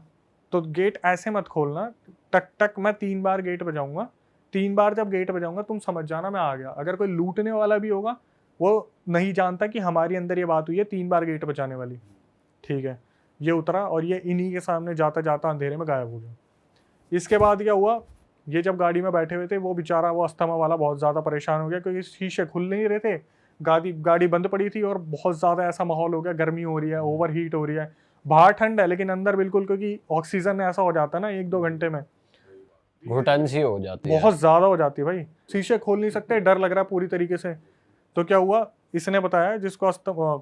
तो गेट ऐसे मत खोलना, टक टक मैं 3 बार गेट बजाऊंगा, 3 बार जब गेट बजाऊंगा तुम समझ जाना मैं आ गया। अगर कोई लूटने वाला भी होगा वो नहीं जानता कि हमारी अंदर ये बात हुई है 3 बार गेट बजाने वाली, ठीक है। ये उतरा और ये इन्हीं के सामने जाता जाता अंधेरे में गायब हो गया। इसके बाद क्या हुआ, ये जब गाड़ी में बैठे हुए थे, वो बेचारा, वो अस्थमा वाला बहुत ज़्यादा परेशान हो गया, क्योंकि शीशे खुल नहीं रहे थे, गाड़ी बंद पड़ी थी, और बहुत ज़्यादा ऐसा माहौल हो गया, गर्मी हो रही है, ओवर हीट हो रही है, बाहर ठंड है लेकिन अंदर बिल्कुल, क्योंकि ऑक्सीजन ऐसा हो जाता है ना 1-2 घंटे में घुटन सी हो जाती है। बहुत ज्यादा हो जाती है भाई, शीशे खोल नहीं सकते, डर लग रहा है पूरी तरीके से। तो क्या हुआ, इसने बताया जिसको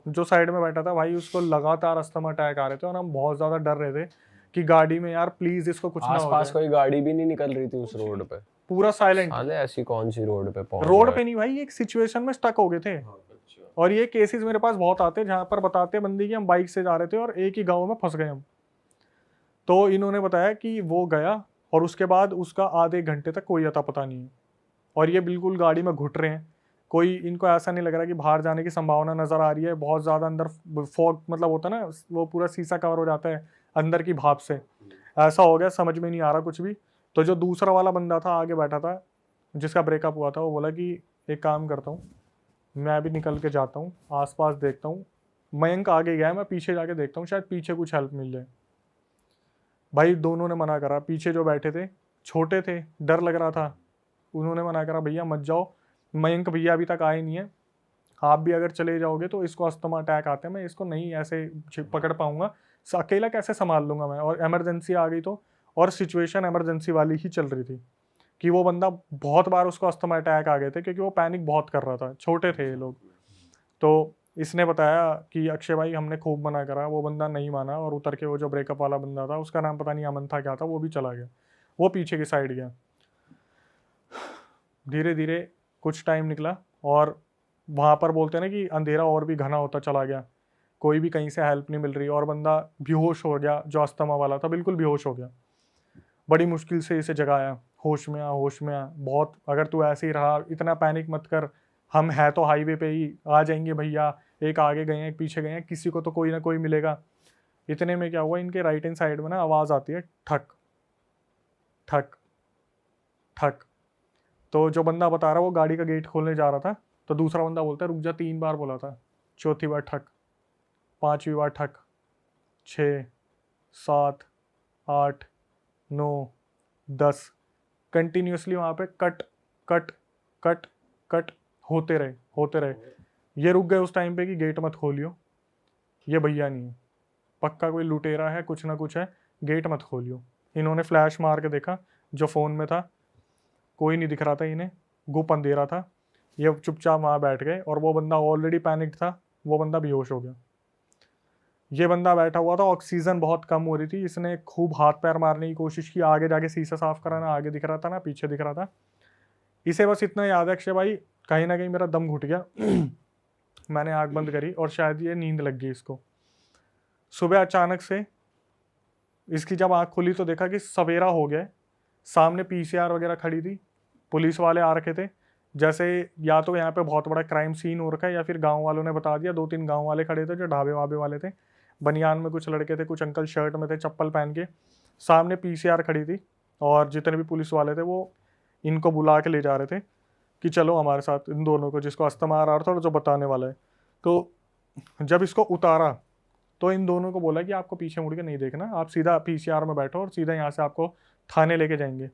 जो साइड में बैठा था भाई, उसको लगातार अस्थमा अटैक आ रहे थे और हम बहुत ज्यादा डर रहे थे कि गाड़ी में यार प्लीज इसको कुछ ना हो आसपास जाए। कोई गाड़ी भी नहीं निकल रही थी उस रोड पे। पूरा साइलेंट, साले ऐसी कौन सी रोड पे पहुंच रोड गए? पे नहीं भाई, एक सिचुएशन में स्टक हो गए थे। और ये केसेस मेरे पास बहुत आते हैं जहां पर बताते बंदी कि हम बाइक से जा रहे थे और एक ही गांव में फंस गए हम। तो इन्होंने बताया कि वो गया और उसके बाद उसका आधे घंटे तक कोई अता पता नहीं है, और ये बिल्कुल गाड़ी में घुट रहे हैं। कोई इनको ऐसा नहीं लग रहा कि बाहर जाने की संभावना नजर आ रही है, बहुत ज्यादा अंदर फॉग मतलब होता है ना, वो पूरा शीशा कवर हो जाता है अंदर की भाप से, ऐसा हो गया, समझ में नहीं आ रहा कुछ भी। तो जो दूसरा वाला बंदा था आगे बैठा था जिसका ब्रेकअप हुआ था, वो बोला कि एक काम करता हूँ, मैं भी निकल के जाता हूँ, आसपास देखता हूँ, मयंक आगे गया है, मैं पीछे जाके देखता हूँ, शायद पीछे कुछ हेल्प मिल जाए। भाई दोनों ने मना करा, पीछे जो बैठे थे छोटे थे, डर लग रहा था, उन्होंने मना करा भैया मत जाओ, मयंक भैया अभी तक आए नहीं है, आप भी अगर चले जाओगे तो इसको अस्थमा अटैक आते हैं, मैं इसको नहीं ऐसे पकड़ पाऊंगा, अकेला कैसे संभाल लूंगा मैं, और इमरजेंसी आ गई तो, और सिचुएशन इमरजेंसी वाली ही चल रही थी कि वो बंदा बहुत बार उसको अस्थमा अटैक आ गए थे क्योंकि वो पैनिक बहुत कर रहा था, छोटे थे ये लोग। तो इसने बताया कि अक्षय भाई हमने खूब मना करा, वो बंदा नहीं माना, और उतर के वो जो ब्रेकअप वाला बंदा था, उसका नाम पता नहीं अमन था क्या था, वो भी चला गया, वो पीछे की साइड गया। धीरे धीरे कुछ टाइम निकला और वहाँ पर बोलते हैं ना कि अंधेरा और भी घना होता चला गया, कोई भी कहीं से हेल्प नहीं मिल रही, और बंदा बेहोश हो गया, जो अस्थमा वाला था बिल्कुल बेहोश हो गया। बड़ी मुश्किल से इसे जगाया, होश में आ, होश में आ, बहुत, अगर तू ऐसे ही रहा, इतना पैनिक मत कर, हम है तो हाईवे पे ही, आ जाएंगे भैया, एक आगे गए हैं एक पीछे गए हैं, किसी को तो कोई ना कोई मिलेगा। इतने में क्या हुआ, इनके राइट हैंड साइड में ना आवाज़ आती है, ठक ठक ठक। तो जो बंदा बता रहा वो गाड़ी का गेट खोलने जा रहा था, तो दूसरा बंदा बोलता है रुक जा, 3 बार बोला था, चौथी बार ठक, 5वीं बार ठक, 6, 7, 8, 9, 10, कंटिन्यूसली वहाँ पे कट कट कट कट होते रहे होते रहे। ये रुक गए उस टाइम पे कि गेट मत खोलियो, ये भैया नहीं है, पक्का कोई लुटेरा है, कुछ ना कुछ है, गेट मत खोलियो। इन्होंने फ्लैश मार के देखा, जो फ़ोन में था कोई नहीं दिख रहा था इन्हें, गुप अंधेरा था, ये चुपचाप वहाँ बैठ गए, और वो बंदा ऑलरेडी पैनिक था, वो बंदा बेहोश हो गया। ये बंदा बैठा हुआ था, ऑक्सीजन बहुत कम हो रही थी, इसने खूब हाथ पैर मारने की कोशिश की, आगे जाके शीशा साफ कराना, आगे दिख रहा था ना पीछे दिख रहा था। इसे बस इतना याद है अक्षय भाई, कहीं ना कहीं मेरा दम घुट गया मैंने आँख बंद करी और शायद ये नींद लग गई इसको। सुबह अचानक से इसकी जब आँख खुली तो देखा कि सवेरा हो गया, सामने पीसीआर वगैरह खड़ी थी, पुलिस वाले आ रखे थे, जैसे या तो यहाँ पे बहुत बड़ा क्राइम सीन हो रखा है या फिर गांव वालों ने बता दिया। 2-3 गांव वाले खड़े थे जो ढाबे वाबे वाले थे, बनियान में कुछ लड़के थे, कुछ अंकल शर्ट में थे, चप्पल पहन के, सामने पीसीआर खड़ी थी, और जितने भी पुलिस वाले थे वो इनको बुला के ले जा रहे थे कि चलो हमारे साथ, इन दोनों को, जिसको अस्थमा आ रहा था और जो बताने वाला है। तो जब इसको उतारा तो इन दोनों को बोला कि आपको पीछे मुड़ के नहीं देखना, आप सीधा पीसीआर में बैठो और सीधा यहाँ से आपको थाने लेके जाएंगे।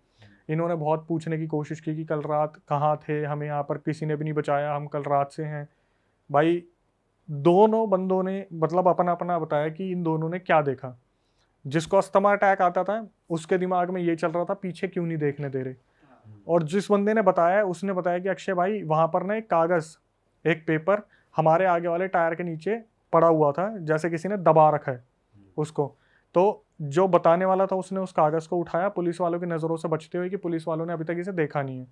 इन्होंने बहुत पूछने की कोशिश की कि कल रात कहाँ थे, हमें यहाँ पर किसी ने भी नहीं बचाया, हम कल रात से हैं। भाई दोनों बंदों ने मतलब अपना अपना बताया कि इन दोनों ने क्या देखा। जिसको अस्थमा अटैक आता था उसके दिमाग में ये चल रहा था पीछे क्यों नहीं देखने दे रहे, और जिस बंदे ने बताया उसने बताया कि अक्षय भाई वहाँ पर ना एक कागज़, एक पेपर हमारे आगे वाले टायर के नीचे पड़ा हुआ था, जैसे किसी ने दबा रखा है उसको। तो जो बताने वाला था उसने उस कागज़ को उठाया, पुलिस वालों की नज़रों से बचते हुए कि पुलिस वालों ने अभी तक इसे देखा नहीं है,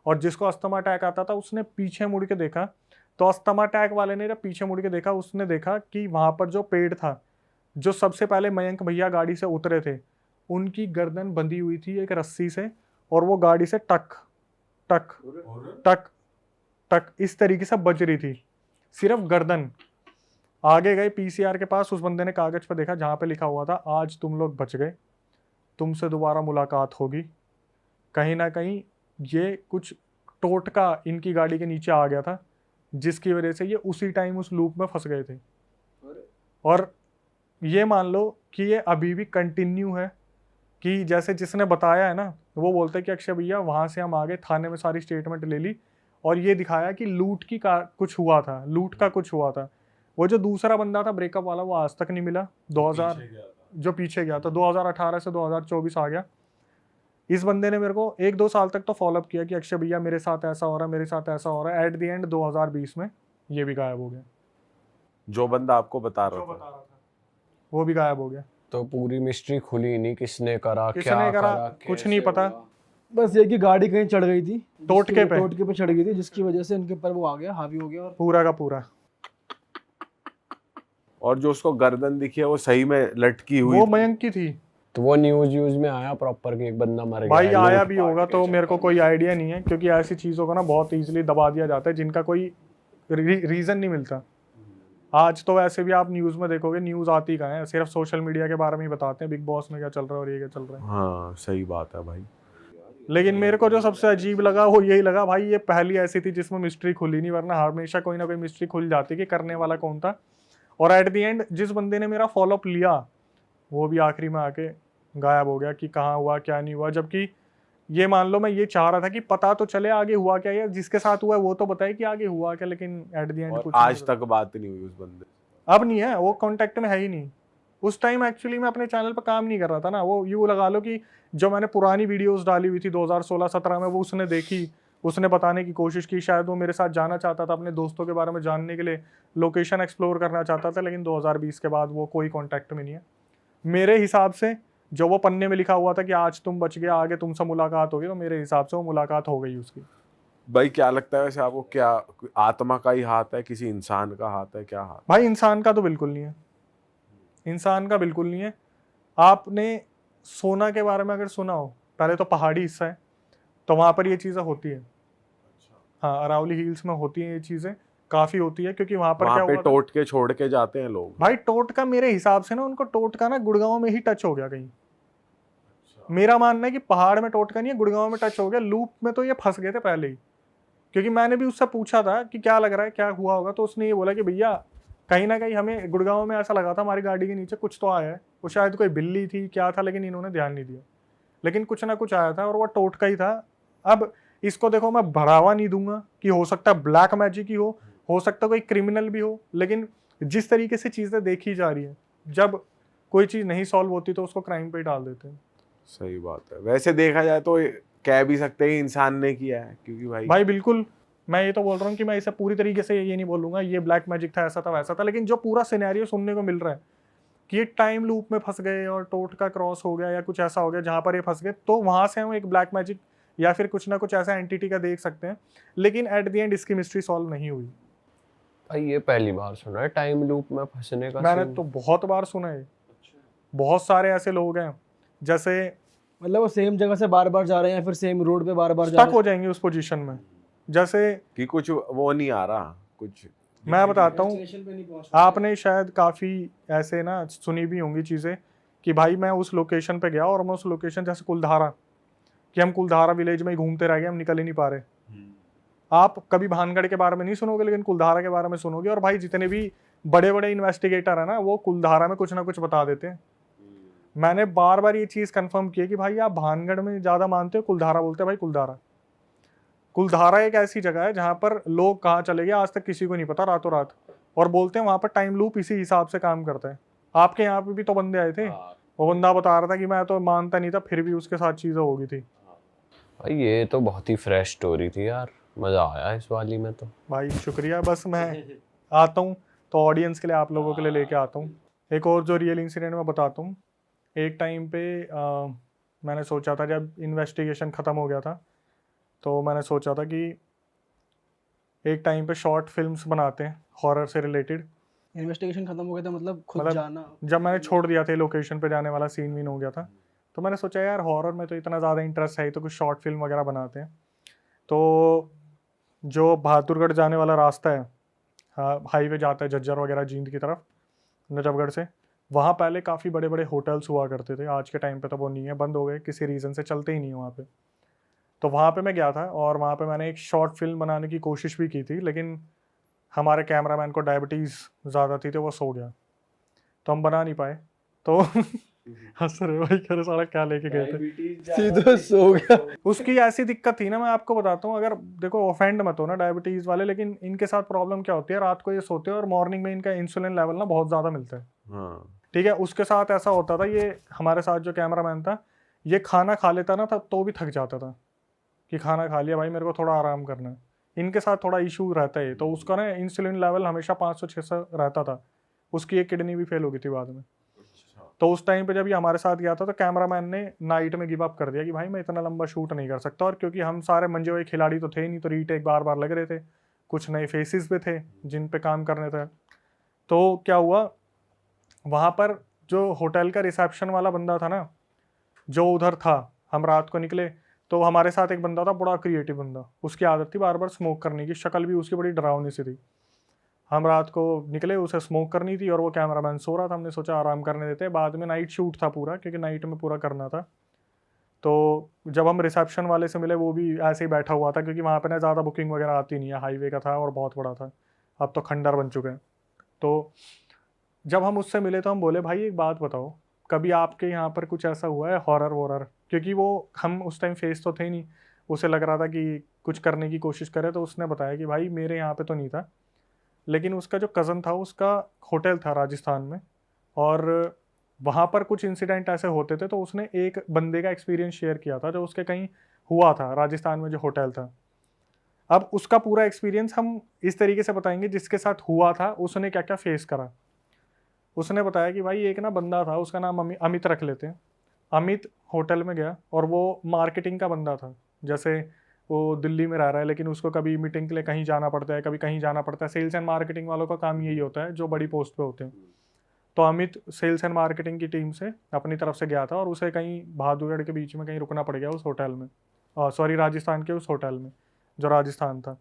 और जिसको अस्थमा अटैक आता था उसने पीछे मुड़ के देखा। तो अस्थमा अटैक वाले ने जब पीछे मुड़ के देखा, उसने देखा कि वहाँ पर जो पेड़ था, जो सबसे पहले मयंक भैया गाड़ी से उतरे थे, उनकी गर्दन बंधी हुई थी एक रस्सी से, और वो गाड़ी से टक टक टक टक इस तरीके से बज रही थी, सिर्फ गर्दन। आगे गए पीसीआर के पास, उस बंदे ने कागज पर देखा जहाँ पे लिखा हुआ था आज तुम लोग बच गए, तुमसे दोबारा मुलाकात होगी। कहीं ना कहीं ये कुछ टोटका इनकी गाड़ी के नीचे आ गया था, जिसकी वजह से ये उसी टाइम उस लूप में फंस गए थे। और ये मान लो कि ये अभी भी कंटिन्यू है, कि जैसे जिसने बताया है ना, वो बोलते कि अक्षय भैया वहाँ से हम आ गए, थाने में सारी स्टेटमेंट ले ली, और ये दिखाया कि लूट की का कुछ हुआ था, लूट का कुछ हुआ था। वो जो दूसरा बंदा था ब्रेकअप वाला वो आज तक नहीं मिला। 2000 जो पीछे गया था 2018 से 2024 आ गया। इस बंदे ने मेरे को 1-2 साल तक तो फॉलोअप किया कि अक्षय भैया मेरे साथ ऐसा हो रहा है, मेरे साथ ऐसा हो रहा है। एट द एंड 2020 में ये भी गायब हो गया। जो बंदा आपको बता रहा जो था। बता रहा था वो भी गायब हो गया। तो पूरी मिस्ट्री खुली नहीं, किसने करा, किसने क्या करा, करा, कुछ कैसे नहीं पता। हुआ। बस ये कि गाड़ी कहीं चढ़ गई थी, टोटके पे। टोटके पे चढ़ गई थी, जिसकी वजह से इनके ऊपर वो आ गया, हावी हो गया। और पूरा का पूरा और जो उसको गर्दन दिखी है वो सही में लटकी हुई वो थी। मयंक की थी। तो वो न्यूज में आया प्रॉपर कि एक बंदा मर गया भाई है, आया लूट भी पाट होगा के तो मेरे को चक्कर कोई आइडिया नहीं है, क्योंकि ऐसी चीज़ों को ना बहुत इजीली दबा दिया जाता है जिनका कोई रीज़न नहीं मिलता। आज तो वैसे भी आप न्यूज़ में देखोगे, न्यूज़ आती कहाँ है, सिर्फ सोशल मीडिया के बारे में ही बताते हैं, बिग बॉस में क्या चल रहा है और ये क्या चल रहा है। हाँ सही बात है भाई। लेकिन मेरे को जो सबसे अजीब लगा वो यही लगा भाई, ये पहली ऐसी थी जिसमें मिस्ट्री खुली नहीं, वरना हमेशा कोई ना कोई मिस्ट्री खुल जाती कि करने वाला कौन था। और एट द एंड जिस बंदे ने मेरा फॉलोअप लिया वो भी आखिरी में आके गायब हो गया कि कहाँ हुआ क्या नहीं हुआ। जबकि ये मान लो मैं ये चाह रहा था कि पता तो चले आगे हुआ क्या, या जिसके साथ हुआ है वो तो बताए कि आगे हुआ क्या, लेकिन एट द एंड और कुछ आज नहीं तक बात नहीं हुई उस बंदे से। अब नहीं है, वो कांटेक्ट में है ही नहीं। उस टाइम एक्चुअली मैं अपने चैनल पर काम नहीं कर रहा था ना, वो यूँ लगा लो कि जो मैंने पुरानी वीडियोस डाली हुई थी 2016-17 में वो उसने देखी, उसने बताने की कोशिश की, शायद वो मेरे साथ जाना चाहता था, अपने दोस्तों के बारे में जानने के लिए लोकेशन एक्सप्लोर करना चाहता था। लेकिन 2020 के बाद वो कोई कॉन्टैक्ट में नहीं है मेरे हिसाब से। जो वो पन्ने में लिखा हुआ था कि आज तुम बच गए, आगे तुमसे मुलाकात होगी, तो मेरे हिसाब से वो मुलाकात हो गई उसकी। भाई क्या लगता है वैसे आपको, क्या आत्मा का ही हाथ है, किसी इंसान का हाथ है, क्या हाथ? भाई इंसान का तो बिल्कुल नहीं है, इंसान का बिल्कुल नहीं है। आपने सोना के बारे में अगर सुना हो, पहले तो पहाड़ी हिस्सा है तो वहाँ पर ये चीज़ें होती है। हाँ, अरावली हिल्स में होती हैं ये चीज़ें, काफ़ी होती है, क्योंकि वहाँ पर वहाँ क्या पे हुआ था? टोट के छोड़ के जाते हैं लोग। भाई टोटका मेरे हिसाब से ना, उनको टोटका ना गुड़गांव में ही टच हो गया कहीं। मेरा मानना है कि पहाड़ में टोटका नहीं है, गुड़गांव में टच हो गया। लूप में तो ये फंस गए थे पहले ही, क्योंकि मैंने भी उससे पूछा था कि क्या लग रहा है, क्या हुआ होगा, तो उसने ये बोला कि भैया कहीं ना कहीं हमें गुड़गांव में ऐसा लगा था हमारी गाड़ी के नीचे कुछ तो आया है। वो शायद कोई बिल्ली थी, क्या था, लेकिन इन्होंने ध्यान नहीं दिया। लेकिन कुछ ना कुछ आया था और वो टोटका ही था। अब इसको देखो, मैं बढ़ावा नहीं दूंगा कि हो सकता है ब्लैक मैजिक ही हो सकता है कोई क्रिमिनल भी हो, लेकिन जिस तरीके से चीज़ें देखी जा रही है, जब कोई चीज़ नहीं सॉल्व होती तो उसको क्राइम पे ही डाल देते हैं। सही बात है। वैसे देखा जाए तो कह भी सकते हैं इंसान ने किया है, क्योंकि भाई बिल्कुल, मैं ये तो बोल रहा हूँ कि मैं इसे पूरी तरीके से ये नहीं बोलूंगा ये ब्लैक मैजिक था, ऐसा था वैसा था, लेकिन जो पूरा सिनेरियो सुनने को मिल रहा है कि ये टाइम लूप में फंस गए और टोटका क्रॉस हो गया या कुछ ऐसा हो गया जहाँ पर ये फंस गए, तो वहाँ से हम एक ब्लैक मैजिक या फिर कुछ ना कुछ ऐसा एंटिटी का देख सकते हैं। लेकिन एट द एंड इसकी मिस्ट्री सॉल्व नहीं हुई। भाई ये पहली बार सुना है टाइम लूप में फंसने का मैंने सीन। तो बहुत बार सुना है, बहुत सारे ऐसे लोग हैं जैसे मतलब वो सेम जगह से बार बार जा रहे हैं या फिर सेम रोड पे बार बार जा स्टक रहे हो जाएंगे उस पोजीशन में। जैसे कि कुछ वो नहीं आ रहा कुछ। मैं बताता हूँ, स्टेशन पे नहीं पहुंच रहे। आपने शायद काफ़ी ऐसे ना सुनी भी होंगी चीज़ें कि भाई मैं उस लोकेशन पे गया और मैं उस लोकेशन, जैसे कुलधारा, कि हम कुलधारा विलेज में ही घूमते रह गए, हम निकल ही नहीं पा रहे। आप कभी भानगढ़ के बारे में नहीं सुनोगे, लेकिन कुलधारा के बारे में सुनोगे। और भाई जितने भी बड़े बड़े इन्वेस्टिगेटर है ना, वो कुलधारा में कुछ ना कुछ बता देते हैं। मैंने बार बार ये चीज़ कंफर्म की है कि भाई आप भानगढ़ में ज़्यादा मानते हो, कुलधारा बोलते हैं भाई। कुलधारा एक ऐसी जगह है जहाँ पर लोग कहाँ चले गए आज तक किसी को नहीं पता, रातों रात। और बोलते हैं वहाँ पर टाइम लूप इसी हिसाब से काम करता है। आपके यहाँ पे भी तो बंदे आए थे, वो बंदा बता रहा था कि मैं तो मानता नहीं था, फिर भी उसके साथ चीज़ें हो गई थी। भाई ये तो बहुत ही फ्रेश स्टोरी थी यार, मजा आया इस वाली में तो। भाई शुक्रिया। बस मैं आता हूँ तो ऑडियंस के लिए, आप लोगों के लिए लेके आता हूँ एक और जो रियल इंसिडेंट मैं बताता हूँ। एक टाइम पे मैंने सोचा था, जब इन्वेस्टिगेशन ख़त्म हो गया था, तो मैंने सोचा था कि एक टाइम पे शॉर्ट फिल्म्स बनाते हैं हॉरर से रिलेटेड। इन्वेस्टिगेशन खत्म हो गया था, मतलब खुद मतलब जाना। जब मैंने छोड़ दिया था लोकेशन पे जाने वाला सीन वीन हो गया था, तो मैंने सोचा यार हॉरर में तो इतना ज़्यादा इंटरेस्ट है ही, तो कुछ शॉर्ट फिल्म वगैरह बनाते हैं। तो जो बहादुरगढ़ जाने वाला रास्ता है, हाँ, हाईवे जाता है झज्जर वगैरह जींद की तरफ, नजफगढ़ से, वहाँ पहले काफ़ी बड़े बड़े होटल्स हुआ करते थे। आज के टाइम पे तो वो नहीं है, बंद हो गए, किसी रीज़न से चलते ही नहीं है वहाँ पे। तो वहाँ पे मैं गया था और वहाँ पे मैंने एक शॉर्ट फिल्म बनाने की कोशिश भी की थी, लेकिन हमारे कैमरामैन को डायबिटीज़ ज़्यादा थी तो वो सो गया, तो हम बना नहीं पाए। तो हंस रहे हो भाई, कह रहे साला क्या लेके गए थे। सीधा सो गया। उसकी ऐसी दिक्कत थी ना, मैं आपको बताता हूँ, अगर देखो ऑफेंड मत हो ना डायबिटीज वाले, लेकिन इनके साथ प्रॉब्लम क्या होती है, रात को ये सोते हैं और मॉर्निंग में इनका इंसुलिन लेवल ना बहुत ज्यादा मिलता है। हाँ ठीक है, उसके साथ ऐसा होता था, ये हमारे साथ जो कैमरामैन था, ये खाना खा लेता ना था तो भी थक जाता था कि खाना खा लिया भाई, मेरे को थोड़ा आराम करना है। इनके साथ थोड़ा इशू रहता है, तो उसका ना इंसुलिन लेवल हमेशा 500-600 रहता था। उसकी एक किडनी भी फेल हो गई थी बाद में। तो उस टाइम पे जब ये हमारे साथ गया था तो कैमरामैन ने नाइट में गिव अप कर दिया कि भाई मैं इतना लंबा शूट नहीं कर सकता, और क्योंकि हम सारे मंजे हुए खिलाड़ी तो थे नहीं, तो रीटेक बार बार लग रहे थे, कुछ नए फेसेस पे थे जिन पे काम करने थे। तो क्या हुआ, वहाँ पर जो होटल का रिसेप्शन वाला बंदा था ना, जो उधर था, हम रात को निकले तो हमारे साथ एक बंदा था, बड़ा क्रिएटिव बंदा, उसकी आदत थी बार बार स्मोक करने की, शक्ल भी उसकी बड़ी डरावनी सी थी। हम रात को निकले, उसे स्मोक करनी थी और वो कैमरामैन सो रहा था, हमने सोचा आराम करने देते हैं, बाद में नाइट शूट था पूरा, क्योंकि नाइट में पूरा करना था। तो जब हम रिसेप्शन वाले से मिले, वो भी ऐसे ही बैठा हुआ था, क्योंकि वहाँ पे ना ज़्यादा बुकिंग वगैरह आती नहीं है, हाईवे का था और बहुत बड़ा था, अब तो खंडर बन चुके हैं। तो जब हम उससे मिले तो हम बोले भाई एक बात बताओ, कभी आपके यहाँ पर कुछ ऐसा हुआ है हॉरर वॉरर, क्योंकि वो हम उस टाइम फेस तो थे नहीं, उसे लग रहा था कि कुछ करने की कोशिश करे। तो उसने बताया कि भाई मेरे यहाँ पे तो नहीं था, लेकिन उसका जो कज़न था उसका होटल था राजस्थान में, और वहाँ पर कुछ इंसिडेंट ऐसे होते थे, तो उसने एक बंदे का एक्सपीरियंस शेयर किया था जो उसके कहीं हुआ था राजस्थान में जो होटल था। अब उसका पूरा एक्सपीरियंस हम इस तरीके से बताएंगे, जिसके साथ हुआ था उसने क्या क्या फेस करा। उसने बताया कि भाई एक ना बंदा था, उसका नाम अमित रख लेते हैं। अमित होटल में गया और वो मार्केटिंग का बंदा था, जैसे वो दिल्ली में रह रहा है लेकिन उसको कभी मीटिंग के लिए कहीं जाना पड़ता है, कभी कहीं जाना पड़ता है। सेल्स एंड मार्केटिंग वालों का काम यही होता है जो बड़ी पोस्ट पे होते हैं। तो अमित सेल्स एंड मार्केटिंग की टीम से अपनी तरफ से गया था और उसे कहीं बहादुरगढ़ के बीच में कहीं रुकना पड़ गया उस होटल में, सॉरी राजस्थान के उस होटल में जो राजस्थान था।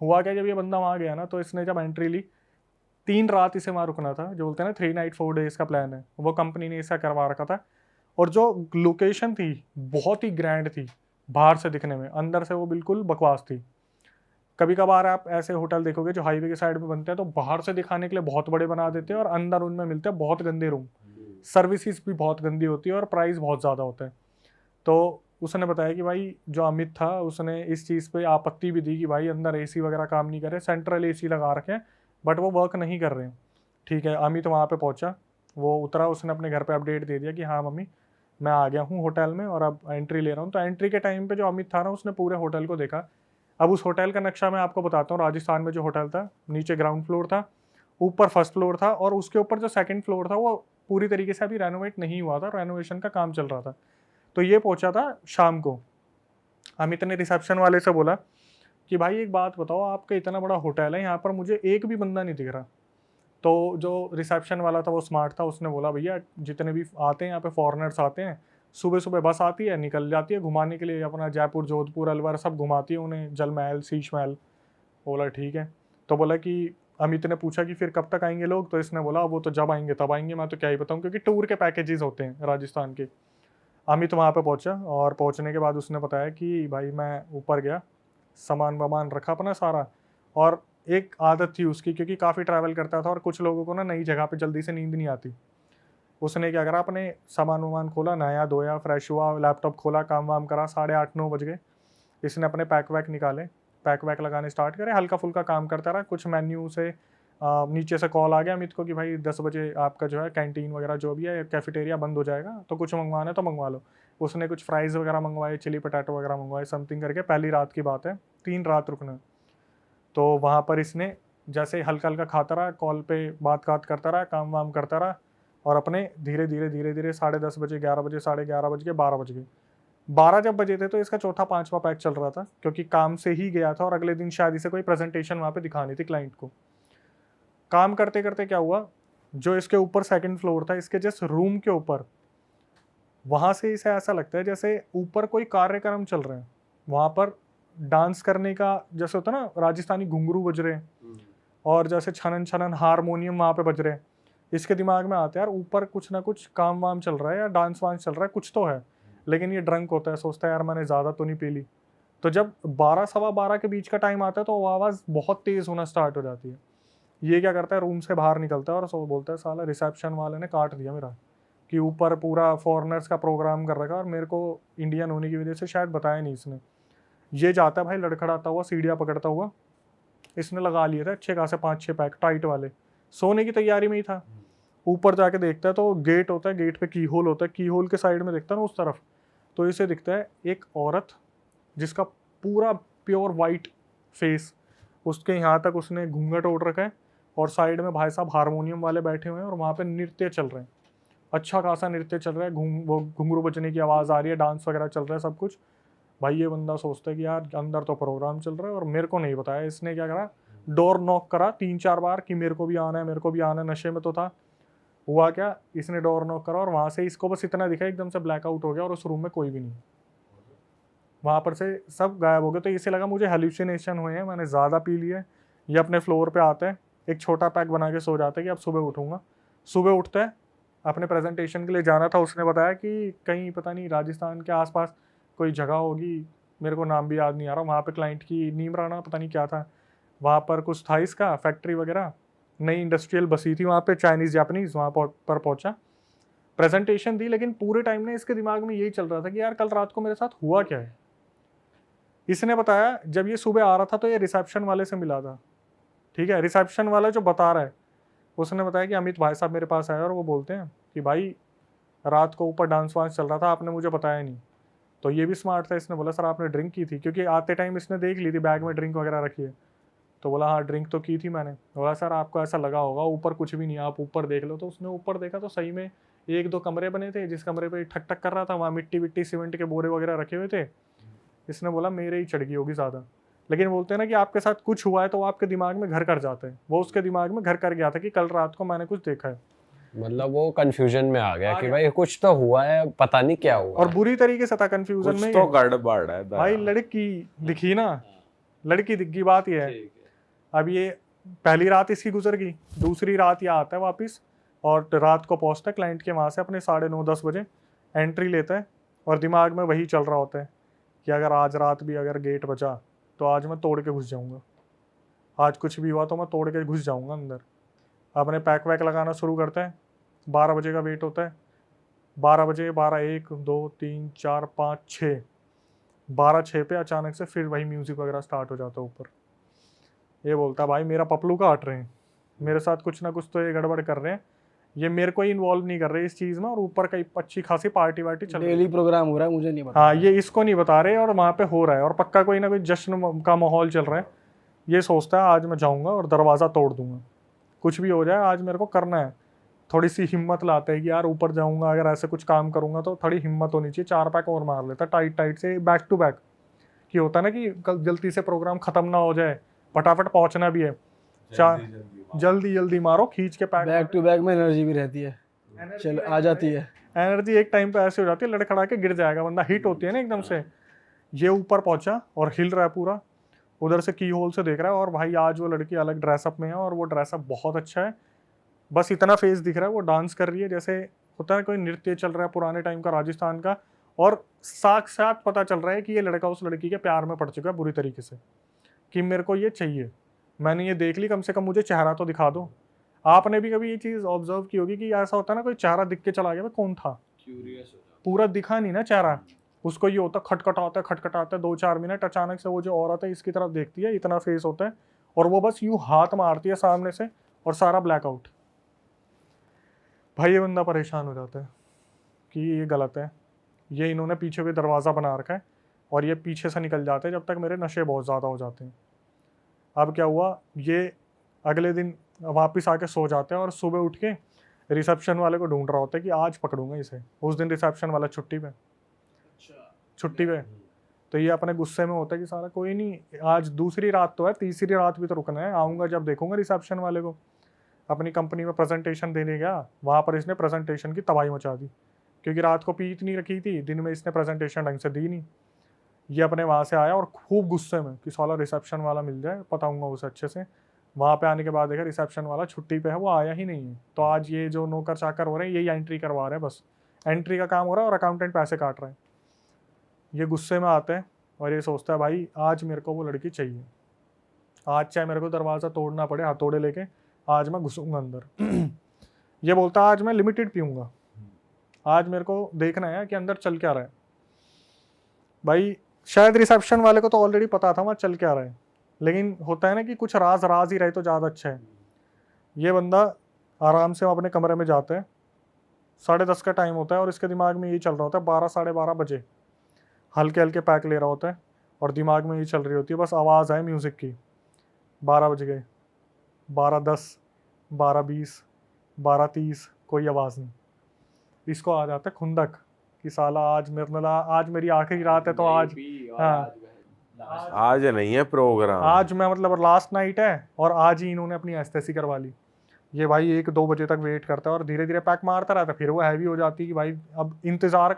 हुआ क्या, जब ये बंदा वहाँ गया ना, तो इसने जब एंट्री ली, 3 रात इसे वहाँ रुकना था, जो बोलते हैं ना 3 नाइट 4 डेज का प्लान है, वो कंपनी ने इसका करवा रखा था। और जो लोकेशन थी बहुत ही ग्रैंड थी, बाहर से दिखने में, अंदर से वो बिल्कुल बकवास थी। कभी कभार आप ऐसे होटल देखोगे जो हाईवे के साइड में बनते हैं, तो बाहर से दिखाने के लिए बहुत बड़े बना देते हैं और अंदर उनमें मिलते हैं बहुत गंदे रूम, सर्विसेज भी बहुत गंदी होती है और प्राइस बहुत ज़्यादा होता है। तो उसने बताया कि भाई जो अमित था उसने इस चीज़ पे आपत्ति भी दी कि भाई अंदर एसी वगैरह काम नहीं करे, सेंट्रल एसी लगा रखे हैं बट वो वर्क नहीं कर रहे हैं। ठीक है, अमित वहाँ पे पहुँचा, वो उतरा, उसने अपने घर पे अपडेट दे दिया कि हाँ मम्मी मैं आ गया हूँ होटल में और अब एंट्री ले रहा हूँ। तो एंट्री के टाइम पे जो अमित था ना, उसने पूरे होटल को देखा। अब उस होटल का नक्शा मैं आपको बताता हूँ। राजस्थान में जो होटल था, नीचे ग्राउंड फ्लोर था, ऊपर फर्स्ट फ्लोर था, और उसके ऊपर जो सेकंड फ्लोर था वो पूरी तरीके से अभी रेनोवेट नहीं हुआ था, रेनोवेशन का काम चल रहा था। तो ये पहुंचा था शाम को। अमित ने रिसेप्शन वाले से बोला कि भाई एक बात बताओ, आपका इतना बड़ा होटल है, यहाँ पर मुझे एक भी बंदा नहीं दिख रहा। तो जो रिसेप्शन वाला था वो स्मार्ट था, उसने बोला भैया जितने भी आते हैं यहाँ पे फॉरेनर्स आते हैं, सुबह सुबह बस आती है, निकल जाती है घुमाने के लिए, अपना जयपुर जोधपुर अलवर सब घुमाती है उन्हें, जल महल शीश महल। बोला ठीक है। तो बोला कि अमित ने पूछा कि फिर कब तक आएंगे लोग, तो इसने बोला वो तो जब आएंगे तब आएंगे, मैं तो क्या ही बताऊँ, क्योंकि टूर के पैकेजेस होते हैं राजस्थान के। अमित वहाँ पे पहुंचा और पहुंचने के बाद उसने बताया कि भाई मैं ऊपर गया, सामान वामान रखा अपना सारा, और एक आदत थी उसकी, क्योंकि काफ़ी ट्रैवल करता था और कुछ लोगों को ना नई जगह पे जल्दी से नींद नहीं आती। उसने क्या करा, अपने सामान वामान खोला, नहाया धोया, फ्रेश हुआ, लैपटॉप खोला, काम वाम करा, 8:30-9 बज गए। इसने अपने पैक वैक निकाले, पैक वैक लगाने स्टार्ट करे, हल्का फुल्का काम करता रहा। कुछ मेन्यू से नीचे से कॉल आ गया अमित को कि भाई 10 बजे आपका जो है कैंटीन वगैरह जो भी है कैफेटेरिया बंद हो जाएगा, तो कुछ मंगवाना है तो मंगवा लो। उसने कुछ फ्राइज़ वगैरह मंगवाए, चिली पटाटो वगैरह मंगवाए, समथिंग करके। पहली रात की बात है, 3 रात रुकना। तो वहाँ पर इसने जैसे हल्का हल्का खाता रहा, कॉल पे बात करता रहा, काम वाम करता रहा, और अपने धीरे धीरे 10:30 बजे, 11 बजे, 11:30 बज गए, 12 बज गए। 12 जब बजे थे तो इसका चौथा पांचवा पैक चल रहा था, क्योंकि काम से ही गया था और अगले दिन शायद इसे कोई प्रेजेंटेशन वहाँ पे दिखानी थी क्लाइंट को। काम करते करते क्या हुआ, जो इसके ऊपर सेकंड फ्लोर था, इसके जस्ट रूम के ऊपर, वहाँ से इसे ऐसा लगता है जैसे ऊपर कोई कार्यक्रम चल रहे हैं। वहाँ पर डांस करने का जैसे होता है ना, राजस्थानी घुंघरू बज रहे हैं और जैसे छनन छनन हारमोनियम वहाँ पे बज रहे हैं। इसके दिमाग में आता है यार ऊपर कुछ ना कुछ काम वाम चल रहा है या डांस वांस चल रहा है, कुछ तो है। लेकिन ये ड्रंक होता है, सोचता है यार मैंने ज़्यादा तो नहीं पी ली। तो जब 12 सवा 12 के बीच का टाइम आता है तो वो आवाज़ बहुत तेज़ होना स्टार्ट हो जाती है। ये क्या करता है, रूम से बाहर निकलता है और सो बोलता है साला रिसेप्शन वाले ने काट दिया मेरा, कि ऊपर पूरा फॉरेनर्स का प्रोग्राम कर रखा और मेरे को इंडियन होने की वजह से शायद बताया नहीं इसने। ये जाता है भाई लड़खड़ाता हुआ सीढ़ियाँ पकड़ता हुआ, इसने लगा लिए थे अच्छे खासे 5-6 पैक टाइट वाले, सोने की तैयारी में ही था। ऊपर जाके देखता है तो गेट होता है, गेट पे की होल होता है, की होल के साइड में देखता है ना उस तरफ, तो इसे दिखता है एक औरत जिसका पूरा प्योर वाइट फेस, उसके यहाँ तक उसने घूंघट ओढ़ रखा है और साइड में भाई साहब हारमोनियम वाले बैठे हुए हैं और वहाँ पे नृत्य चल रहे हैं, अच्छा खासा नृत्य चल रहा है, वो घुंघरू बजने की आवाज़ आ रही है, डांस वगैरह चल रहा है सब कुछ। भाई ये बंदा सोचता है कि यार अंदर तो प्रोग्राम चल रहा है और मेरे को नहीं बताया। इसने क्या करा, डोर नॉक करा 3-4 बार कि मेरे को भी आना है, मेरे को भी आना है, नशे में तो था। हुआ क्या, इसने डोर नॉक करा और वहाँ से इसको बस इतना दिखा, एकदम से ब्लैकआउट हो गया और उस रूम में कोई भी नहीं, वहाँ पर से सब गायब हो गए। तो इसे लगा मुझे हेल्यूसिनेशन हुए हैं, मैंने ज़्यादा पी लिया है। ये अपने फ्लोर पे आता है, एक छोटा पैक बना के सो जाता है कि अब सुबह उठूँगा। सुबह उठता है, अपने प्रेजेंटेशन के लिए जाना था, उसने बताया कि कहीं पता नहीं राजस्थान के आसपास कोई जगह होगी, मेरे को नाम भी याद नहीं आ रहा, वहाँ पे क्लाइंट की नीमराना पता नहीं क्या था, वहाँ पर कुछ था इसका फैक्ट्री वगैरह, नई इंडस्ट्रियल बसी थी वहाँ पे, चाइनीज़ जापानीज़, वहाँ पर पहुँचा, प्रेजेंटेशन दी। लेकिन पूरे टाइम में इसके दिमाग में यही चल रहा था कि यार कल रात को मेरे साथ हुआ क्या है। इसने बताया जब ये सुबह आ रहा था तो ये रिसेप्शन वाले से मिला था, ठीक है, रिसेप्शन वाला जो बता रहा है उसने बताया कि अमित भाई साहब मेरे पास आए और वो बोलते हैं कि भाई रात को ऊपर डांस वांस चल रहा था, आपने मुझे बताया नहीं। तो ये भी स्मार्ट था, इसने बोला सर आपने ड्रिंक की थी, क्योंकि आते टाइम इसने देख ली थी बैग में ड्रिंक वगैरह रखी है। तो बोला हाँ ड्रिंक तो की थी मैंने। बोला सर आपको ऐसा लगा होगा, ऊपर कुछ भी नहीं, आप ऊपर देख लो। तो उसने ऊपर देखा तो सही में 1-2 कमरे बने थे, जिस कमरे पे ठक ठक कर रहा था वहाँ मिट्टी विट्टी सीमेंट के बोरे वगैरह रखे हुए थे। इसने बोला मेरे ही चढ़ गई होगी ज़्यादा। लेकिन बोलते हैं ना कि आपके साथ कुछ हुआ है तो वो आपके दिमाग में घर कर जाते हैं, वो उसके दिमाग में घर कर गया था कि कल रात को मैंने कुछ देखा है। मतलब वो कंफ्यूजन में आ गया कि भाई कुछ तो हुआ है, पता नहीं क्या हुआ और बुरी तरीके से था कंफ्यूजन कुछ में। तो गड़बड़ है भाई लड़की दिखी ना, लड़की दिख गई, बात ये है। अब ये पहली रात इसकी गुजर गई, दूसरी रात ये आता है वापस और रात को पहुंचता है क्लाइंट के वहाँ से अपने 9:30-10 बजे, एंट्री लेता है और दिमाग में वही चल रहा होता है कि अगर आज रात भी अगर गेट बचा तो आज मैं तोड़ के घुस जाऊंगा, आज कुछ भी हुआ तो मैं तोड़ के घुस जाऊंगा अंदर। अपने पैक वैक लगाना शुरू करता है, 12 बजे का वेट होता है, 12 बजे 12 1 2 3 4 5 6, 12:06 पे अचानक से फिर वही म्यूज़िक वगैरह स्टार्ट हो जाता है ऊपर। ये बोलता है भाई मेरा पपलू काट रहे हैं, मेरे साथ कुछ ना कुछ तो ये गड़बड़ कर रहे हैं, ये मेरे को ही इन्वॉल्व नहीं कर रहे इस चीज़ में, और ऊपर कई अच्छी खासी पार्टी वार्टी चल रही है। डेली प्रोग्राम हो रहा है, मुझे नहीं पता। हाँ ये इसको नहीं बता रहे और वहाँ पे हो रहा है और पक्का कोई ना कोई जश्न का माहौल चल रहा है। ये सोचता है आज मैं जाऊँगा और दरवाज़ा तोड़ दूंगा, कुछ भी हो जाए आज मेरे को करना है। थोड़ी सी हिम्मत लाता है कि यार ऊपर जाऊँगा, अगर ऐसे कुछ काम करूँगा तो थोड़ी हिम्मत होनी चाहिए, 4 पैक और मार लेता टाइट टाइट से बैक टू बैक, कि होता है ना कि कल जल्दी से प्रोग्राम ख़त्म ना हो जाए, फटाफट पहुँचना भी है, जल्दी जल्दी मारो खींच के पैक। बैक टू बैक में एनर्जी भी रहती है, चल आ जाती है। एनर्जी एक टाइम पे ऐसे हो जाती है लड़खड़ा के गिर जाएगा बंदा, हिट होती है ना एकदम से। ये ऊपर पहुंचा और हिल रहा है पूरा, उधर से की होल से देख रहा है और भाई आज वो लड़की अलग ड्रेसअप में है और वो ड्रेसअप बहुत अच्छा है। बस इतना फेस दिख रहा है, वो डांस कर रही है जैसे होता है कोई नृत्य चल रहा है पुराने टाइम का राजस्थान का, और साक्षात पता चल रहा है कि ये लड़का उस लड़की के प्यार में पड़ चुका है बुरी तरीके से, कि मेरे को ये चाहिए, मैंने ये देख ली, कम से कम मुझे चेहरा तो दिखा दो। आपने भी कभी ये चीज़ ऑब्जर्व की होगी कि ऐसा होता है ना कोई चेहरा दिख के चला गया, भाई कौन था, पूरा दिखा नहीं ना चेहरा, उसको ये होता खटखटाता है 2-4 मिनट, अचानक से वो जो औरत है इसकी तरफ देखती है, इतना फेस होता है और वो बस यूँ हाथ मारती है सामने से और सारा ब्लैकआउट। भाई ये बंदा परेशान हो जाता है कि ये गलत है, ये इन्होंने पीछे भी दरवाज़ा बना रखा है और ये पीछे से निकल जाते हैं जब तक मेरे नशे बहुत ज़्यादा हो जाते हैं। अब क्या हुआ, ये अगले दिन वापस आके सो जाते हैं और सुबह उठ के रिसेप्शन वाले को ढूंढ रहा होता है कि आज पकड़ूंगा इसे। उस दिन रिसेप्शन वाला छुट्टी पे, तो ये अपने गुस्से में होता है कि सारा कोई नहीं, आज दूसरी रात तो है, तीसरी रात भी तो रुकना है, आऊँगा जब देखूंगा रिसेप्शन वाले को। अपनी कंपनी में प्रेजेंटेशन देने गया, वहाँ पर इसने प्रेजेंटेशन की तबाही मचा दी, क्योंकि रात को पी इतनी रखी थी, दिन में इसने प्रेजेंटेशन ढंग से दी नहीं। ये अपने वहाँ से आया और खूब गुस्से में कि साला रिसेप्शन वाला मिल जाए, बताऊंगा उसे अच्छे से। वहाँ पे आने के बाद देखा रिसेप्शन वाला छुट्टी पे है, वो आया ही नहीं है। तो आज ये जो नौकर चाकर हो रहे हैं यही एंट्री करवा रहे हैं, बस एंट्री का काम हो रहा है और अकाउंटेंट पैसे काट रहे हैं। ये गुस्से में आते हैं और ये सोचता है भाई आज मेरे को वो लड़की चाहिए, आज चाहे मेरे को दरवाज़ा तोड़ना पड़े, हथौड़े लेके आज मैं घुसूंगा अंदर। ये बोलता आज मैं लिमिटेड पीऊँगा, आज मेरे को देखना है कि अंदर चल क्या रहा है। भाई शायद रिसेप्शन वाले को तो ऑलरेडी पता था वहाँ चल क्या रहा है, लेकिन होता है ना कि कुछ राज राज ही रहे तो ज़्यादा अच्छा है। ये बंदा आराम से अपने कमरे में जाता है, 10:30 का टाइम होता है और इसके दिमाग में यही चल रहा होता है, 12 साढ़े 12 बजे हल्के हल्के पैक ले रहा होता है और दिमाग में ये चल रही होती है बस आवाज़ आए म्यूज़िक की। 12 बज गए, 12:10, 12:20, 12:30, कोई आवाज़ नहीं। इसको आ जाता है खुंदक कि साला आज मेरी आखिरी रात है तो आज, हाँ आज नहीं है प्रोग्राम, आज मैं मतलब लास्ट नाइट है और आज ही इन्होंने अपनी एस्थेसी करवा ली। ये भाई 1-2 बजे तक वेट करता है और धीरे धीरे पैक मारता रहता है। फिर वो हैवी हो जाती है कि भाई अब इंतज़ार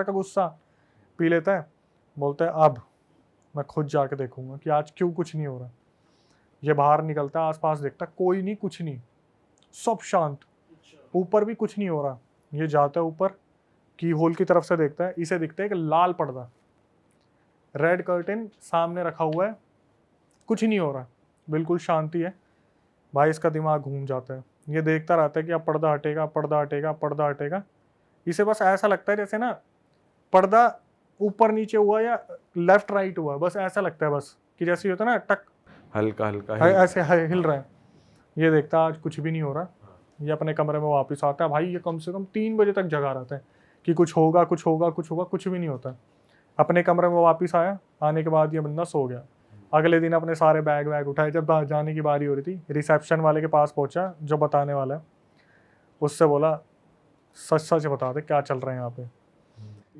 का गुस्सा पी लेता है। बोलता है अब मैं खुद जाके देखूंगा कि आज क्यों कुछ नहीं हो रहा। ये बाहर निकलता है, आसपास देखता है, कोई नहीं, कुछ नहीं, सब शांत, ऊपर भी कुछ नहीं हो रहा। ये जाता है ऊपर, की होल की तरफ से देखता है, इसे दिखता है कि लाल पर्दा, रेड कर्टेन सामने रखा हुआ है, कुछ नहीं हो रहा, बिल्कुल शांति है। भाई इसका दिमाग घूम जाता है, ये देखता रहता है कि अब पर्दा हटेगा, पर्दा हटेगा, पर्दा हटेगा। इसे बस ऐसा लगता है जैसे ना पर्दा ऊपर नीचे हुआ या लेफ्ट राइट हुआ, बस ऐसा लगता है बस कि जैसे होता है ना टक हल्का हल्का ऐसे हिल रहा है। ये देखता है आज कुछ भी नहीं हो रहा, ये अपने कमरे में वापस आता है। भाई ये कम से कम 3 बजे तक जगा रहता है कि कुछ होगा, कुछ होगा, कुछ होगा, कुछ भी नहीं होता। अपने कमरे में वापस आया, आने के बाद ये बंदा सो गया। अगले दिन अपने सारे बैग वैग उठाए, जब जाने की बारी हो रही थी रिसेप्शन वाले के पास पहुंचा जो बताने वाला है, उससे बोला सच सच बता दे क्या चल रहा है यहाँ पे,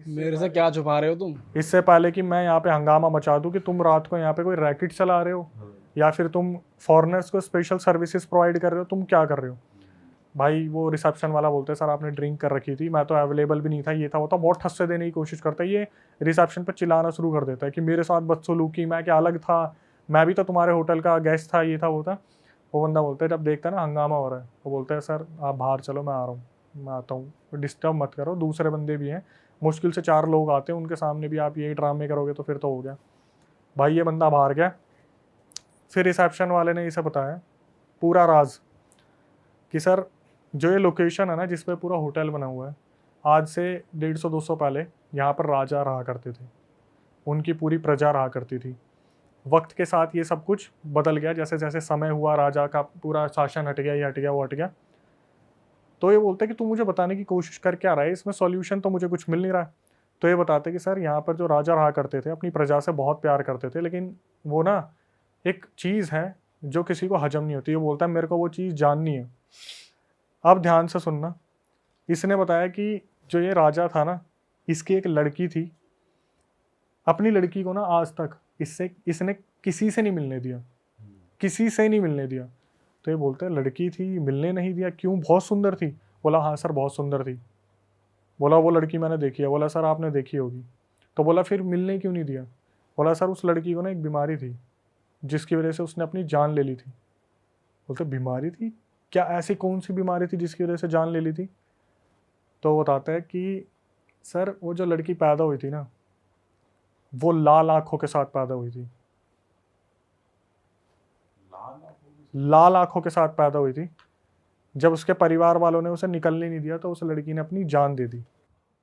मेरे से क्या छुपा रहे हो तुम? इससे पहले कि मैं यहाँ पे हंगामा मचा दूँ कि तुम रात को यहाँ पे कोई रैकेट चला रहे हो या फिर तुम फॉरेनर्स को स्पेशल सर्विसेज प्रोवाइड कर रहे हो, तुम क्या कर रहे हो। भाई वो रिसेप्शन वाला बोलते हैं सर आपने ड्रिंक कर रखी थी, मैं तो अवेलेबल भी नहीं था, ये था वो था, बहुत ठस्से देने की कोशिश करता है। ये रिसेप्शन पर चिल्लाना शुरू कर देता है कि मेरे साथ बदसलूकी, मैं क्या अलग था, मैं भी तो तुम्हारे होटल का गेस्ट था, ये था वो था। वो बंदा बोलता है जब देखता है ना हंगामा हो रहा है, वो बोलता है सर आप बाहर चलो, मैं आ रहा हूँ, मैं आता हूँ, डिस्टर्ब मत करो, दूसरे बंदे भी हैं, मुश्किल से 4 लोग आते हैं, उनके सामने भी आप यही ड्रामे करोगे तो फिर तो हो गया। भाई ये बंदा बाहर गया। फिर रिसेप्शन वाले ने इसे बताया पूरा राज कि सर जो ये लोकेशन है ना जिस पे पूरा होटल बना हुआ है, आज से 150-200 पहले यहाँ पर राजा रहा करते थे, उनकी पूरी प्रजा रहा करती थी। वक्त के साथ ये सब कुछ बदल गया, जैसे जैसे समय हुआ राजा का पूरा शासन हट गया, ये हट गया, वो हट गया। तो ये बोलते कि तू मुझे बताने की कोशिश कर क्या रहा है, इसमें सॉल्यूशन तो मुझे कुछ मिल नहीं रहा। तो ये बताते कि सर यहाँ पर जो राजा रहा करते थे अपनी प्रजा से बहुत प्यार करते थे, लेकिन वो ना एक चीज़ है जो किसी को हजम नहीं होती। ये बोलता है मेरे को वो चीज़ जाननी है। अब ध्यान से सुनना, इसने बताया कि जो ये राजा था ना, इसकी एक लड़की थी, अपनी लड़की को ना आज तक इसने किसी से नहीं मिलने दिया, किसी से नहीं मिलने दिया। तो ये बोलते हैं लड़की थी, मिलने नहीं दिया, क्यों, बहुत सुंदर थी। बोला हाँ सर बहुत सुंदर थी। बोला वो लड़की मैंने देखी है। बोला सर आपने देखी होगी। तो बोला फिर मिलने क्यों नहीं दिया। बोला सर उस लड़की को ना एक बीमारी थी जिसकी वजह से उसने अपनी जान ले ली थी। बोलते बीमारी थी क्या, ऐसी कौन सी बीमारी थी जिसकी वजह से जान ले ली थी। तो बताता है कि सर वो जो लड़की पैदा हुई थी ना, वो लाल आंखों के साथ पैदा हुई थी, लाल आंखों के साथ पैदा हुई थी। जब उसके परिवार वालों ने उसे निकलने नहीं दिया तो उस लड़की ने अपनी जान दे दी।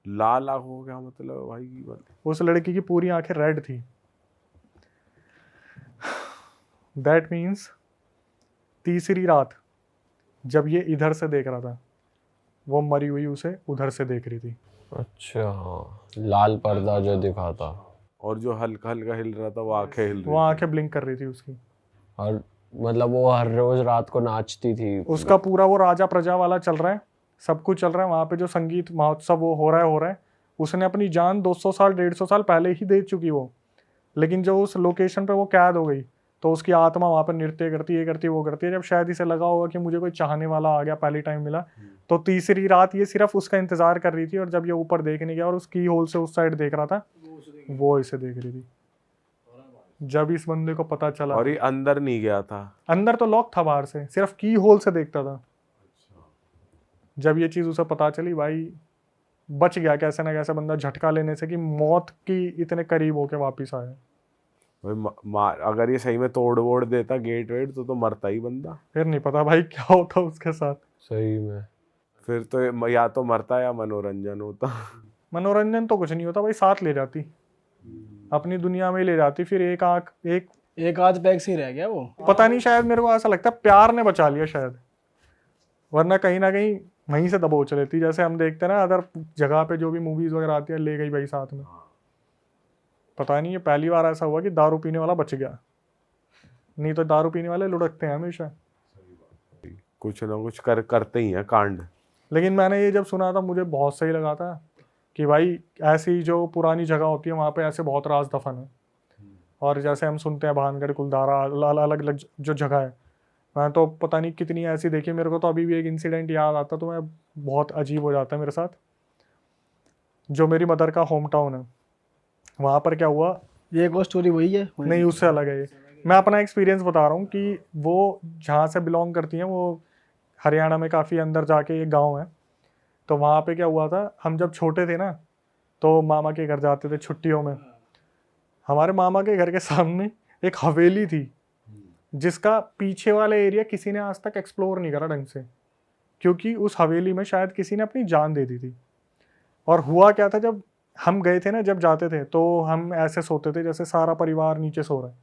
लाल आंखों क्या मतलब भाई? उस लड़की की पूरी आंखें रेड थी। दैट मीन्स तीसरी रात जब ये इधर से देख रहा था, वो मरी हुई उसे उधर से देख रही थी। अच्छा, लाल पर्दा जो दिखा था और जो हल्का हल्का हिल रहा था वो आंखें हिल रही वो आंखें ब्लिंक कर रही थी उसकी। और मतलब वो हर रोज रात को नाचती थी। उसका पूरा वो राजा प्रजा वाला चल रहा है, सब कुछ चल रहा है वहाँ पे, जो संगीत महोत्सव वो हो रहा है। उसने अपनी जान 200 साल 150 साल पहले ही दे चुकी वो, लेकिन जो उस लोकेशन पे वो कैद हो गई तो उसकी आत्मा वहाँ पर नृत्य करती है, ये करती है, वो करती है। जब शायद इसे लगा होगा कि मुझे कोई चाहने वाला आ गया, पहली टाइम मिला, तो तीसरी रात ये सिर्फ उसका इंतजार कर रही थी। और जब ये ऊपर देखने गया और उसकी होल से उस साइड देख रहा था, वो इसे देख रही थी। जब इस बंदे को पता चला, और ये अंदर नहीं गया था, अंदर तो लॉक था, बाहर से सिर्फ की होल से देखता था। जब ये चीज उसे पता चली, भाई बच गया कैसे ना कैसे बंदा झटका लेने से कि मौत की इतने करीब होके वापिस आया। भाई अगर ये सही में तोड़ वोड़ देता गेट वेट तो मरता ही बंदा। फिर नहीं पता भाई क्या होता उसके साथ। सही में फिर तो या तो मरता या मनोरंजन होता। मनोरंजन तो कुछ नहीं होता भाई, साथ ले जाती, अपनी दुनिया में ही ले जाती। फिर एक आध पैक से ही रह गया वो। पता नहीं, शायद मेरे को ऐसा लगता है प्यार ने बचा लिया शायद, वरना कहीं ना कहीं वहीं से दबोच लेती। जैसे हम देखते हैं ना अदर जगह पे जो भी मूवीज वगैरह आती है, ले गई भाई साथ में। पता नहीं, ये पहली बार ऐसा हुआ कि दारू पीने वाला बच गया, नहीं तो दारू पीने वाले लुढ़कते हैं हमेशा। कुछ ना कुछ करते ही हैं कांड। लेकिन मैंने ये जब सुना था मुझे बहुत सही लगा था कि भाई ऐसी जो पुरानी जगह होती है वहाँ पे ऐसे बहुत राज दफन है। और जैसे हम सुनते हैं भानगढ़, कुलधारा, अलग अलग जो जगह है, मैं तो पता नहीं कितनी ऐसी देखी। मेरे को तो अभी भी एक इंसिडेंट याद आता तो मैं बहुत अजीब हो जाता है मेरे साथ। जो मेरी मदर का होम टाउन है, वहाँ पर क्या हुआ, ये एक और स्टोरी वही है? नहीं उससे अलग है ये। मैं अपना एक्सपीरियंस बता रहा हूँ कि वो जहाँ से बिलोंग करती हैं, वो हरियाणा में काफ़ी अंदर जाके एक गांव है। तो वहाँ पे क्या हुआ था, हम जब छोटे थे ना तो मामा के घर जाते थे छुट्टियों में। हमारे मामा के घर के सामने एक हवेली थी जिसका पीछे वाला एरिया किसी ने आज तक एक्सप्लोर नहीं करा ढंग से, क्योंकि उस हवेली में शायद किसी ने अपनी जान दे दी थी। और हुआ क्या था, जब हम गए थे ना, जब जाते थे तो हम ऐसे सोते थे जैसे सारा परिवार नीचे सो रहा है।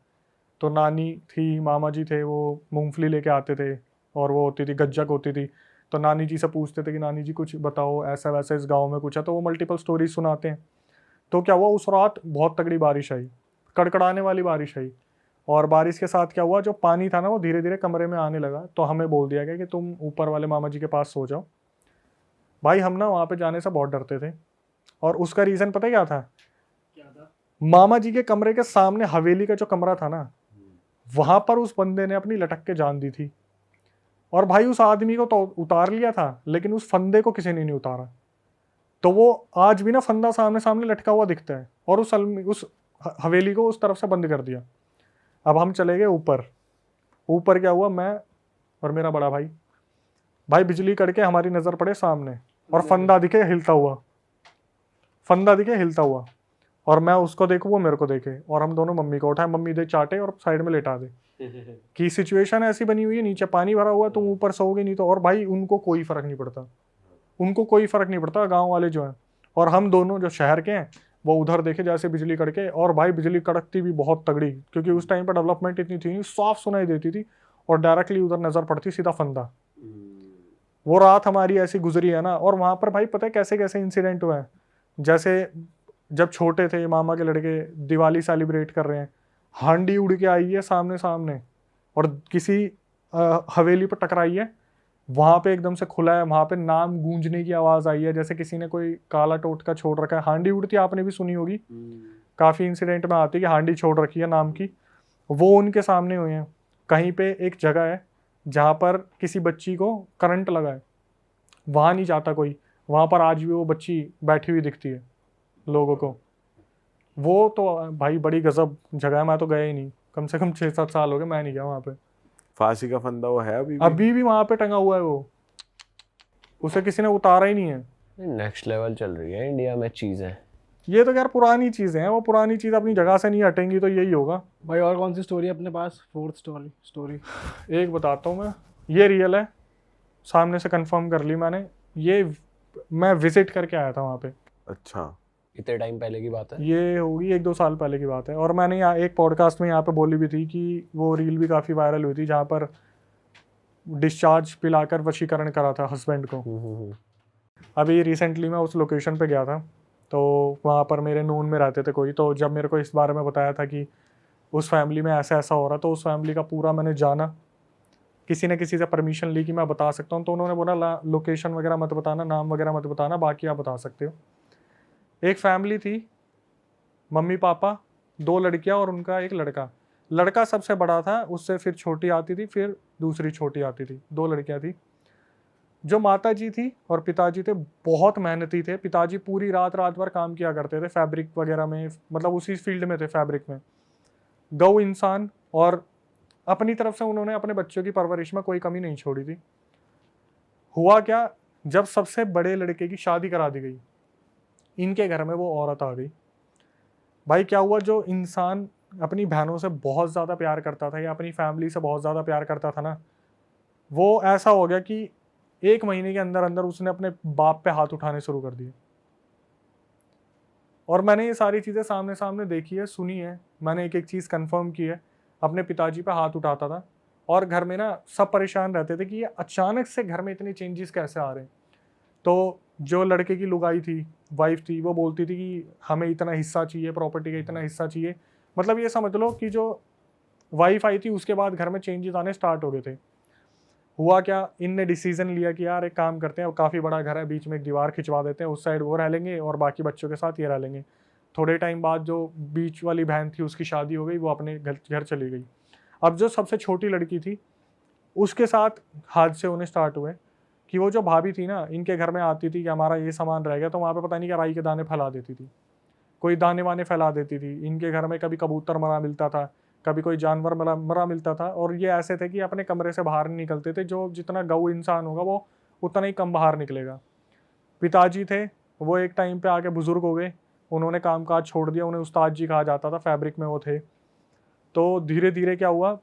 तो नानी थी, मामा जी थे, वो मूंगफली लेके आते थे और वो होती थी गज्जक होती थी। तो नानी जी से पूछते थे कि नानी जी कुछ बताओ, ऐसा वैसा इस गांव में कुछ है। तो वो मल्टीपल स्टोरीज सुनाते हैं। तो क्या हुआ, उस रात बहुत तगड़ी बारिश आई, कड़कड़ाने वाली बारिश आई। और बारिश के साथ क्या हुआ, जो पानी था ना वो धीरे धीरे कमरे में आने लगा। तो हमें बोल दिया गया कि तुम ऊपर वाले मामा जी के पास सो जाओ। भाई हम ना वहाँ पे जाने से बहुत डरते थे, और उसका रीज़न पता है क्या था? मामा जी के कमरे के सामने हवेली का जो कमरा था ना, वहां पर उस बंदे ने अपनी लटक के जान दी थी। और भाई उस आदमी को तो उतार लिया था, लेकिन उस फंदे को किसी ने नहीं उतारा। तो वो आज भी ना फंदा सामने सामने लटका हुआ दिखता है, और उस हवेली को उस तरफ से बंद कर दिया। अब हम चले गए ऊपर। ऊपर क्या हुआ, मैं और मेरा बड़ा भाई, बिजली कड़के हमारी नज़र पड़े सामने, और फंदा दिखे हिलता हुआ। और मैं उसको देखूँ, वो मेरे को देखे, और हम दोनों मम्मी को उठाए, मम्मी दे चाटे और साइड में लेटा दे। कि सिचुएशन ऐसी बनी हुई है, नीचे पानी भरा हुआ है, तुम ऊपर सोओगे नहीं तो। और भाई उनको कोई फर्क नहीं पड़ता, गांव वाले जो हैं। और हम दोनों जो शहर के हैं वो उधर देखे जैसे बिजली कड़के। और भाई बिजली कड़कती भी बहुत तगड़ी, क्योंकि उस टाइम पर डेवलपमेंट इतनी थी नहीं, साफ सुनाई देती थी, और डायरेक्टली उधर नजर पड़ती सीधा फंदा। वो रात हमारी ऐसी गुजरी है ना। और वहां पर भाई पता है कैसे कैसे इंसिडेंट हुए हैं। जैसे जब छोटे थे, मामा के लड़के दिवाली सेलिब्रेट कर रहे हैं, हांडी उड़ के आई है सामने और किसी हवेली पर टकराई है। वहां पे एकदम से खुला है, वहां पे नाम गूंजने की आवाज आई है, जैसे किसी ने कोई काला टोटका छोड़ रखा है। हांडी उड़ती आपने भी सुनी होगी, काफी इंसिडेंट में आती है कि हांडी छोड़ रखी है नाम की। वो उनके सामने हुए हैं। कहीं पे एक जगह है जहाँ पर किसी बच्ची को करंट लगा है, वहां नहीं जाता कोई, वहां पर आज भी वो बच्ची बैठी हुई दिखती है लोगों को। वो तो भाई बड़ी गजब जगह है, मैं तो गया ही नहीं, कम से कम 6-7 साल हो गए मैं नहीं गया वहाँ पे। फांसी का फंदा वो है अभी भी वहाँ पे टंगा हुआ है वो, उसे किसी ने उतारा ही नहीं है। नेक्स्ट लेवल चल रही है इंडिया में चीजें। ये तो यार पुरानी चीजें हैं, वो पुरानी चीज अपनी जगह से नहीं हटेंगी तो यही होगा। भाई और कौन सी स्टोरी है अपने पास? फोर्थ स्टोरी एक बताता हूँ मैं, ये रियल है, सामने से कंफर्म कर ली मैंने। ये मैं विजिट करके आया था वहाँ पे। अच्छा, कितने टाइम पहले की बात है? ये होगी 1-2 साल पहले की बात है। और मैंने यहाँ एक पॉडकास्ट में यहाँ पे बोली भी थी कि वो रील भी काफ़ी वायरल हुई थी जहाँ पर डिस्चार्ज पिलाकर वशीकरण करा था हस्बैंड को। अभी रिसेंटली मैं उस लोकेशन पे गया था, तो वहाँ पर मेरे नून में रहते थे कोई। तो जब मेरे को इस बारे में बताया था कि उस फैमिली में ऐसा ऐसा हो रहा, तो उस फैमिली का पूरा मैंने जाना, किसी न किसी से परमिशन ली कि मैं बता सकता हूँ। तो उन्होंने बोला लोकेशन वगैरह मत बताना, नाम वगैरह मत बताना, बाकी आप बता सकते हो। एक फैमिली थी, मम्मी पापा, 2 लड़कियां और उनका एक लड़का। लड़का सबसे बड़ा था, उससे फिर छोटी आती थी, फिर दूसरी छोटी आती थी। 2 लड़कियां थी। जो माता जी थी और पिताजी थे बहुत मेहनती थे। पिताजी पूरी रात भर काम किया करते थे फैब्रिक वगैरह में, मतलब उसी फील्ड में थे, फैब्रिक में। गौ इंसान, और अपनी तरफ से उन्होंने अपने बच्चों की परवरिश में कोई कमी नहीं छोड़ी थी। हुआ क्या, जब सबसे बड़े लड़के की शादी करा दी गई, इनके घर में वो औरत आ गई। भाई क्या हुआ, जो इंसान अपनी बहनों से बहुत ज़्यादा प्यार करता था या अपनी फैमिली से बहुत ज़्यादा प्यार करता था ना, वो ऐसा हो गया कि 1 महीने के अंदर अंदर उसने अपने बाप पे हाथ उठाने शुरू कर दिए। और मैंने ये सारी चीज़ें सामने सामने देखी है, सुनी है, मैंने एक एक चीज़ कंफर्म की है। अपने पिताजी पे हाथ उठाता था और घर में ना सब परेशान रहते थे कि ये अचानक से घर में इतनी चेंजेस कैसे आ रहे हैं। तो जो लड़के की लुगाई थी, वाइफ थी, वो बोलती थी कि हमें इतना हिस्सा चाहिए, प्रॉपर्टी का इतना हिस्सा चाहिए। मतलब ये समझ लो कि जो वाइफ आई थी उसके बाद घर में चेंजेस आने स्टार्ट हो गए थे। हुआ क्या, इनने डिसीजन लिया कि यार एक काम करते हैं, अब काफ़ी बड़ा घर है, बीच में एक दीवार खिंचवा देते हैं, उस साइड वो रह लेंगे और बाकी बच्चों के साथ ये रह लेंगे। थोड़े टाइम बाद जो बीच वाली बहन थी उसकी शादी हो गई, वो अपने घर चली गई। अब जो सबसे छोटी लड़की थी उसके साथ हादसे होने स्टार्ट हुए कि वो जो भाभी थी ना, इनके घर में आती थी कि हमारा ये सामान रह गया, तो वहाँ पे पता नहीं क्या राई के दाने फैला देती थी, कोई दाने वाने फैला देती थी। इनके घर में कभी कबूतर मरा मिलता था, कभी कोई जानवर मरा मिलता था। और ये ऐसे थे कि अपने कमरे से बाहर नहीं निकलते थे, जो जितना गऊ इंसान होगा वो उतना ही कम बाहर निकलेगा। पिताजी थे, वो एक टाइम पे आके बुजुर्ग हो गए, उन्होंने काम काज छोड़ दिया, उन्हें उस्ताद जी कहा जाता था, फैब्रिक में वो थे। तो धीरे धीरे क्या हुआ,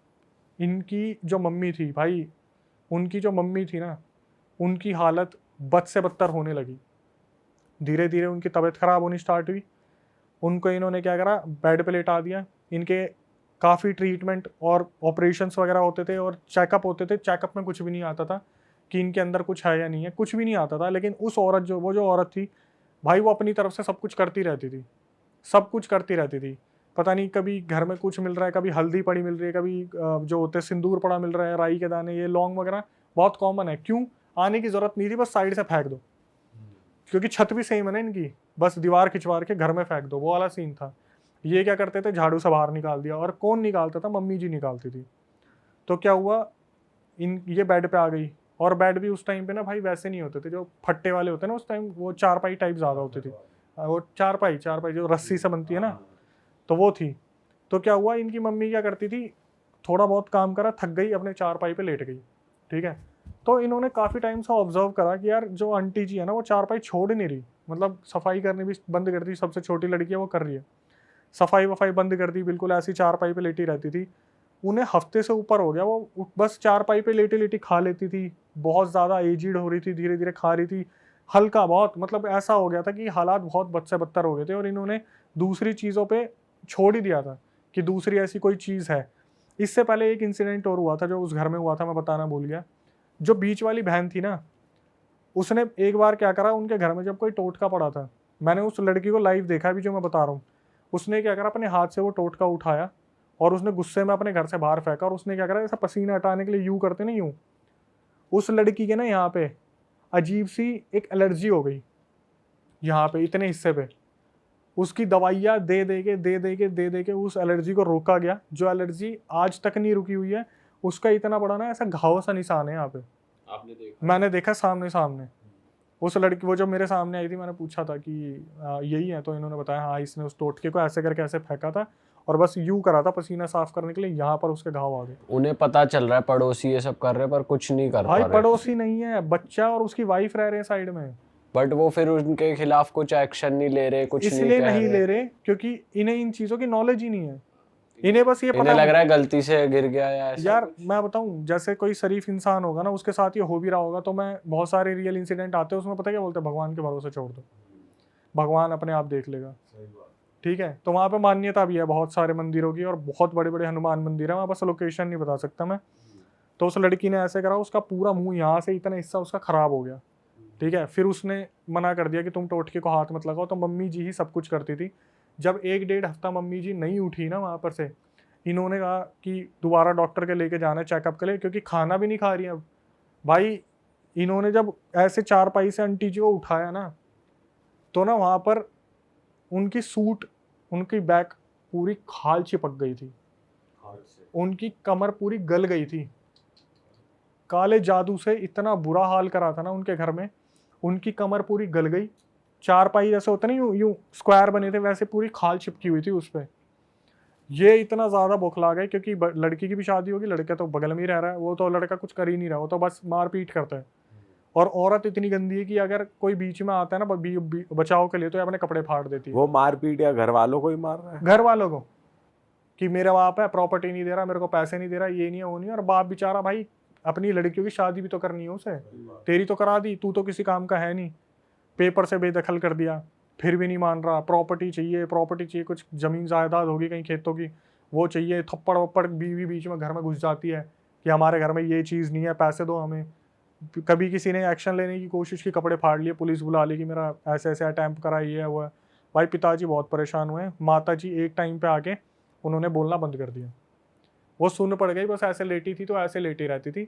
इनकी जो मम्मी थी भाई, उनकी जो मम्मी थी ना, उनकी हालत बद से बदतर होने लगी। धीरे धीरे उनकी तबीयत ख़राब होनी स्टार्ट हुई। उनको इन्होंने क्या करा, बेड पे लेटा दिया। इनके काफ़ी ट्रीटमेंट और ऑपरेशंस वगैरह होते थे और चेकअप होते थे। चेकअप में कुछ भी नहीं आता था कि इनके अंदर कुछ है या नहीं है, कुछ भी नहीं आता था। लेकिन उस औरत जो औरत थी भाई, वो अपनी तरफ से सब कुछ करती रहती थी, सब कुछ करती रहती थी। पता नहीं कभी घर में कुछ मिल रहा है, कभी हल्दी पड़ी मिल रही है, कभी जो होते सिंदूर पड़ा मिल रहा है, राई के दाने, ये लौंग वगैरह बहुत कॉमन है। क्यों आने की ज़रूरत नहीं थी, बस साइड से फेंक दो, क्योंकि छत भी सेम है ना इनकी, बस दीवार खिंचवा के घर में फेंक दो, वो वाला सीन था। ये क्या करते थे, झाड़ू से बाहर निकाल दिया। और कौन निकालता था, मम्मी जी निकालती थी। तो क्या हुआ, ये बेड पे आ गई। और बेड भी उस टाइम पे ना भाई वैसे नहीं होते थे जो फट्टे वाले होते हैं ना, उस टाइम वो चारपाई टाइप ज़्यादा होती थी। वो चारपाई जो रस्सी से बनती है ना, तो वो थी। तो क्या हुआ, इनकी मम्मी क्या करती थी, थोड़ा बहुत काम करा, थक गई, अपने चारपाई पे लेट गई, ठीक है। तो इन्होंने काफ़ी टाइम से ऑब्जर्व करा कि यार जो आंटी जी है ना, वो चारपाई छोड़ ही नहीं रही, मतलब सफाई करनी भी बंद कर दी। सबसे छोटी लड़की है, वो कर रही है, सफाई वफाई बंद कर दी, बिल्कुल ऐसी चारपाई पे लेटी रहती थी। उन्हें हफ्ते से ऊपर हो गया, वो बस चारपाई पे लेटी लेटी खा लेती थी। बहुत ज़्यादा एजिड हो रही थी, धीरे धीरे खा रही थी, हल्का बहुत, मतलब ऐसा हो गया था कि हालात बहुत बद से बदतर हो गए थे। और इन्होंने दूसरी चीज़ों पे छोड़ ही दिया था कि दूसरी ऐसी कोई चीज़ है। इससे पहले एक इंसिडेंट और हुआ था जो उस घर में हुआ था, मैं बताना भूल गया। जो बीच वाली बहन थी ना, उसने एक बार क्या करा, उनके घर में जब कोई टोटका पड़ा था, मैंने उस लड़की को लाइव देखा भी जो मैं बता रहा हूँ। उसने क्या करा, अपने हाथ से वो टोटका उठाया और उसने गुस्से में अपने घर से बाहर फेंका। और उसने क्या करा, ऐसा पसीना हटाने के लिए यूँ करते ना, यूँ, उस लड़की के ना यहाँ पे अजीब सी एक एलर्जी हो गई, यहाँ पे इतने हिस्से पे। उसकी दवाइयाँ दे दे के उस एलर्जी को रोका गया। जो एलर्जी आज तक नहीं रुकी हुई है, उसका इतना बड़ा ना ऐसा घाव सा निशान है यहाँ पे। आपने देखा? मैंने देखा सामने। उस लड़की, वो जो मेरे सामने आई थी, मैंने पूछा था कि यही है, तो इन्होंने बताया हाँ, इसने उस टोटके को ऐसे करके ऐसे फेंका था और बस यूं करा था पसीना साफ करने के लिए, यहाँ पर उसके घाव आ गए। उन्हें पता चल रहा है, पड़ोसी ये सब कर रहे हैं पर कुछ नहीं कर पा भाई रहे। पड़ोसी नहीं है, बच्चा और उसकी वाइफ रह रहे हैं साइड में, बट वो फिर उनके खिलाफ कुछ एक्शन नहीं ले रहे, कुछ नहीं इसलिए कह नहीं रहे। ले रहे क्योंकि इन्हें इन चीज़ों की नॉलेज ही नहीं है। इन्हें बस ये इन्हें पता लग रहा है गलती से गिर गया या ऐसा यार कुछ। मैं बताऊं, जैसे कोई शरीफ इंसान होगा ना, उसके साथ ये हो भी रहा होगा, तो मैं बहुत सारे रियल इंसिडेंट आते हैं, उसमें पता क्या बोलते हैं, भगवान के भरोसे छोड़ दो, भगवान अपने आप देख लेगा, ठीक है। तो वहाँ पे मान्यता भी है बहुत सारे मंदिरों की, और बहुत बड़े बड़े हनुमान मंदिर है वहाँ, बस लोकेशन नहीं बता सकता मैं। तो उस लड़की ने ऐसे करा, उसका पूरा मुंह यहाँ से इतना हिस्सा उसका खराब हो गया, ठीक है। फिर उसने मना कर दिया कि तुम टोटके को हाथ मत लगाओ, तो मम्मी जी ही सब कुछ करती थी। जब 1-1.5 हफ्ता मम्मी जी नहीं उठी ना वहाँ पर से, इन्होंने कहा कि दोबारा डॉक्टर के लेके जाना है चेकअप के लिए, क्योंकि खाना भी नहीं खा रही है अब। भाई इन्होंने जब ऐसे चारपाई से आंटी जी को उठाया ना, तो ना वहाँ पर उनकी सूट, उनकी बैक पूरी खाल चिपक गई थी, उनकी कमर पूरी गल गई थी। काले जादू से इतना बुरा हाल करा था ना उनके घर में, उनकी कमर पूरी गल गई। चारपाई जैसे होते नहीं, यूं स्क्वायर बने थे, वैसे पूरी खाल चिपकी हुई थी उस पर। ये इतना ज़्यादा बौखला गए, क्योंकि लड़की की भी शादी होगी, लड़का तो बगल में ही रह रहा है, वो तो लड़का कुछ कर ही नहीं रहा, वो तो बस मारपीट करता है। और औरत इतनी गंदी है कि अगर कोई बीच में आता है ना बचाव के लिए, तो ये अपने कपड़े फाड़ देती है। वो मारपीट या घर वालों को ही मार रहा है? घर वालों को, कि मेरा बाप है, प्रॉपर्टी नहीं दे रहा, मेरे को पैसे नहीं दे रहा, ये नहीं है वो नहीं है। और बाप बेचारा भाई अपनी लड़कियों की शादी भी तो करनी है उसे, तेरी तो करा दी, तू तो किसी काम का है नहीं, पेपर से बेदखल कर दिया, फिर भी नहीं मान रहा, प्रॉपर्टी चाहिए, कुछ ज़मीन जायदाद होगी कहीं खेतों की, वो चाहिए, थप्पड़ वप्पड़ बीवी बीच में घर में घुस जाती है कि हमारे घर में ये चीज़ नहीं है, पैसे दो हमें। कभी किसी ने एक्शन लेने की कोशिश की, कपड़े फाड़ लिए, पुलिस बुला ली कि मेरा ऐसे ऐसे अटैम्प्ट करा, ये है वो है। भाई पिताजी बहुत परेशान हुए, माता जी एक टाइम पे आके उन्होंने बोलना बंद कर दिया, वो सुन पड़ गई, बस ऐसे लेटी थी तो ऐसे लेटी रहती थी।